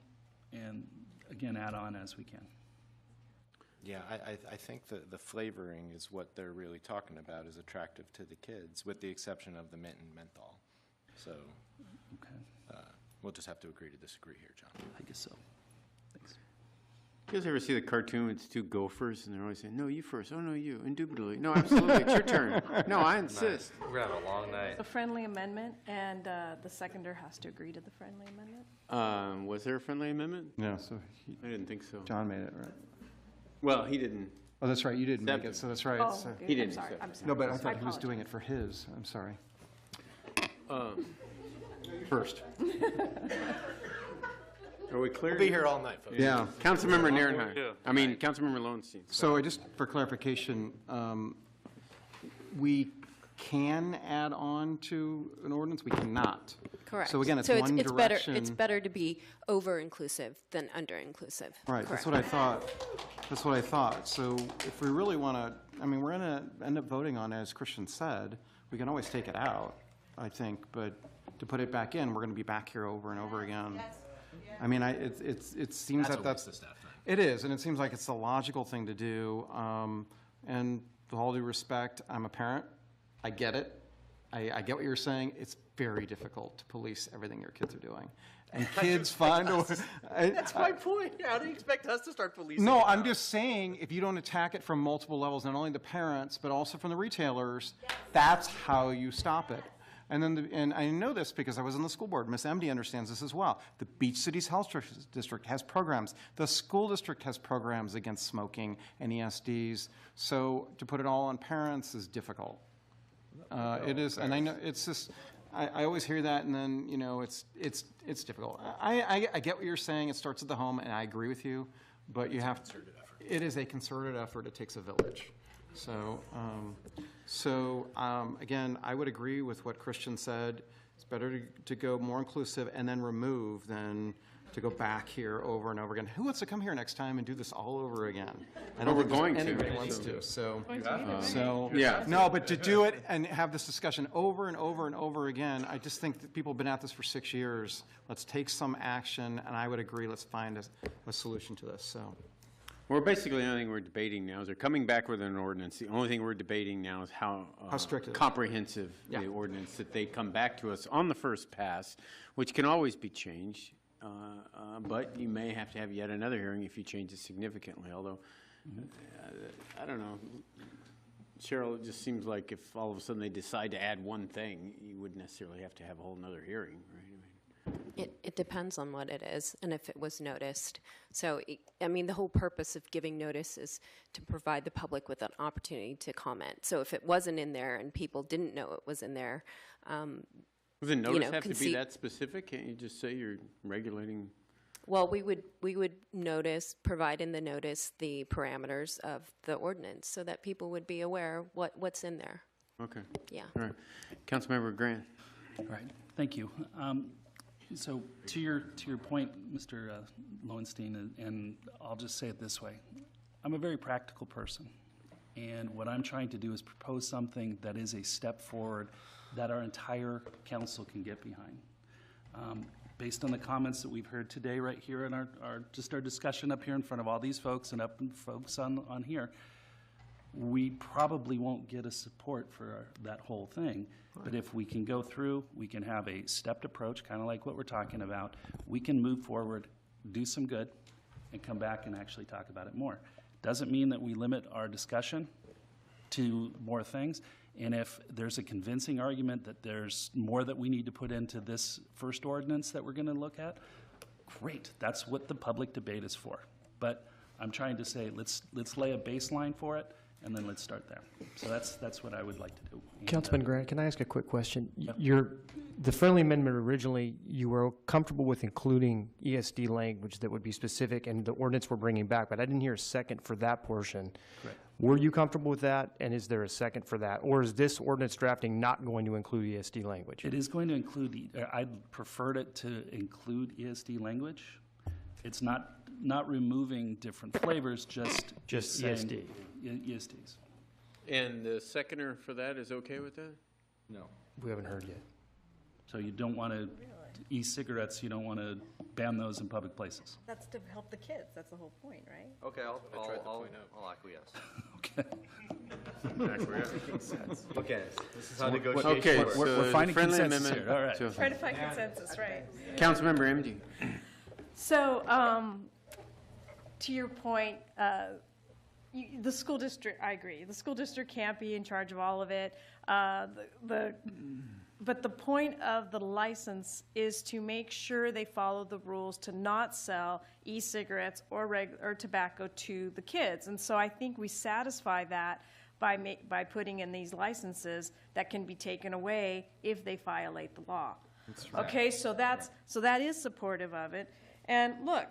and again add on as we can. Yeah, I think the flavoring is what they're really talking about is attractive to the kids, with the exception of the mint and menthol. So okay. We'll just have to agree to disagree here, John. I guess so. Thanks. You guys ever see the cartoon with two gophers and they're always saying, no, you first. Oh, no, you. Indubitably. No, absolutely. It's your turn. No, I insist. We're going to have a long night. A friendly amendment, and the seconder has to agree to the friendly amendment. Was there a friendly amendment? No, so I didn't think so. John made it, right? Well, he didn't. Oh, that's right, you didn't make Accept it, so that's right. Oh, it's, okay. He didn't I'm sorry. accept I'm it. sorry. No, but I I thought he was apologize. doing it for his, I'm sorry. First. Are we clear? We'll be here all night, folks. Yeah. Councilmember Yeah. Nairnheim. I mean, Councilmember Lowenstein. So just for clarification, we can add on to an ordinance, we cannot. Correct. So again, it's so one it's direction. It's better to be over-inclusive than under-inclusive. Right, that's what I thought. That's what I thought. So if we really want to, I mean, we're going to end up voting on, as Christian said, we can always take it out. I think, but to put it back in, we're going to be back here over and over again. I mean, it seems That's that a that's... waste of staff time. It is, and it seems like it's the logical thing to do. And with all due respect, I'm a parent. I get it. I get what you're saying. It's very difficult to police everything your kids are doing. And kids find a way. That's my point. How do you expect us to start policing? No, it I'm now? just saying, if you don't attack it from multiple levels, not only the parents, but also from the retailers, that's how you stop it. And then, and I know this because I was on the school board. Miss MD understands this as well. The Beach Cities Health District has programs. The school district has programs against smoking and ESDs. So to put it all on parents is difficult. It is, and I know it's just. I always hear that, and then it's difficult. I get what you're saying. It starts at the home, and I agree with you. But you have to. It is a concerted effort. It takes a village. So, again, I would agree with what Christian said. It's better to go more inclusive and then remove than to go back here over and over again. Who wants to come here next time and do this all over again? I don't Well, think we're going there's to. anybody wants to. So, yeah. No, but to do it and have this discussion over and over and over again, I just think that people have been at this for 6 years. Let's take some action, and I would agree, let's find a solution to this. So. Well, basically, the only thing we're debating now is they're coming back with an ordinance. The only thing we're debating now is how strict it is. comprehensive the ordinance that they come back to us on the first pass, which can always be changed. But you may have to have yet another hearing if you change it significantly, although, I don't know. Cheryl, it just seems like if all of a sudden they decide to add one thing, you wouldn't necessarily have to have a whole nother hearing, right? It depends on what it is and if it was noticed. So, I mean, the whole purpose of giving notice is to provide the public with an opportunity to comment. So if it wasn't in there and people didn't know it was in there, Does the notice have to be that specific? Can't you just say you're regulating? Well, we would provide in the notice the parameters of the ordinance so that people would be aware what's in there. Okay. Yeah. All right. Councilmember Grant. All right. Thank you. So to your point, Mr. Lowenstein, and I'll just say it this way. I'm a very practical person. And what I'm trying to do is propose something that is a step forward that our entire council can get behind. Based on the comments that we've heard today right here in our discussion up here in front of all these folks and up in folks on here, we probably won't get a support for that whole thing. But if we can go through, we can have a stepped approach, kind of like what we're talking about. We can move forward, do some good, and come back and actually talk about it more. Doesn't mean that we limit our discussion to more things. And if there's a convincing argument that there's more that we need to put into this first ordinance that we're going to look at, great. That's what the public debate is for. But I'm trying to say let's lay a baseline for it, and then let's start there. So that's what I would like to do. Councilman Grant, can I ask a quick question? The friendly amendment originally, you were comfortable with including ESD language that would be specific and the ordinance we're bringing back, but I didn't hear a second for that portion. Correct. Were you comfortable with that, and is there a second for that? Or is this ordinance drafting not going to include ESD language? It is going to include, I'd preferred it to include ESD language. It's not removing different flavors, just ESD. ESDs. And the seconder for that is okay with that? No. We haven't heard yet. So you don't want to, e-cigarettes, you don't want to ban those in public places. That's to help the kids. That's the whole point, right? Okay, I'll acquiesce. Okay. Okay, this is how negotiations Okay, work. so We're the finding friendly consensus amendment. here. All right. So- Trying to find consensus, right? Councilmember MD. So, to your point, the school district, I agree. The school district can't be in charge of all of it. But the point of the license is to make sure they follow the rules to not sell e-cigarettes or tobacco to the kids. And so I think we satisfy that by putting in these licenses that can be taken away if they violate the law. That's right. Okay, so that is supportive of it. And look,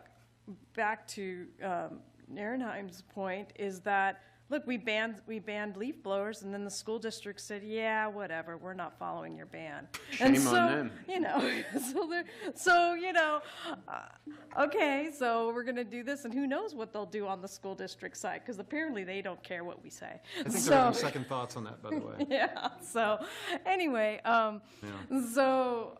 back to Ehrenheim's point is that look, we banned leaf blowers, and then the school district said, yeah, whatever, we're not following your ban. And Shame so, on them. you know, so you know, okay, so we're going to do this, and who knows what they'll do on the school district side, because apparently they don't care what we say. I think they're having second thoughts on that, by the way. Yeah, so anyway, so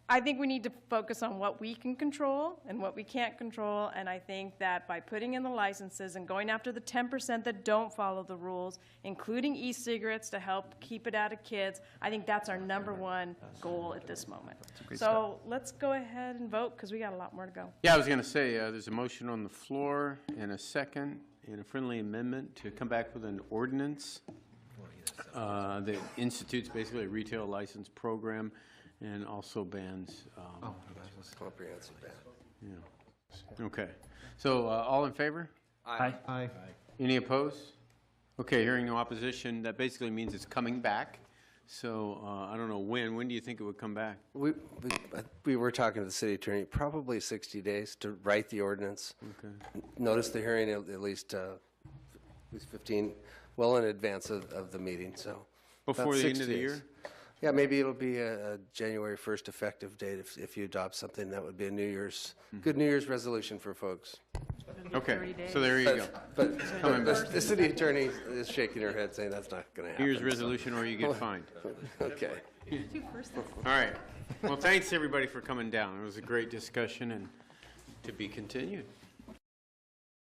I think we need to focus on what we can control and what we can't control, and I think that by putting in the licenses and going after the 10% that don't follow the rules, including e-cigarettes to help keep it out of kids, I think that's our #1 goal at this moment. So let's go ahead and vote, because we got a lot more to go. Yeah, I was going to say, there's a motion on the floor and a second and a friendly amendment to come back with an ordinance that institutes basically a retail license program and also bans. Comprehensive ban. Yeah. Okay. So all in favor? Aye. Aye. Any opposed? Okay, hearing no opposition, that basically means it's coming back. So I don't know when. When do you think it would come back? We were talking to the city attorney, probably 60 days to write the ordinance. Okay. Notice the hearing at least 15, well in advance of the meeting, so. Before about the end 60 of the days. year? Yeah, maybe it'll be a January 1st effective date if you adopt something. That would be a good New Year's resolution for folks. Okay, so there you go. But the city attorney is shaking her head saying that's not going to happen. New Year's resolution or you get fined. Okay. All right. Well, thanks everybody for coming down. It was a great discussion and to be continued.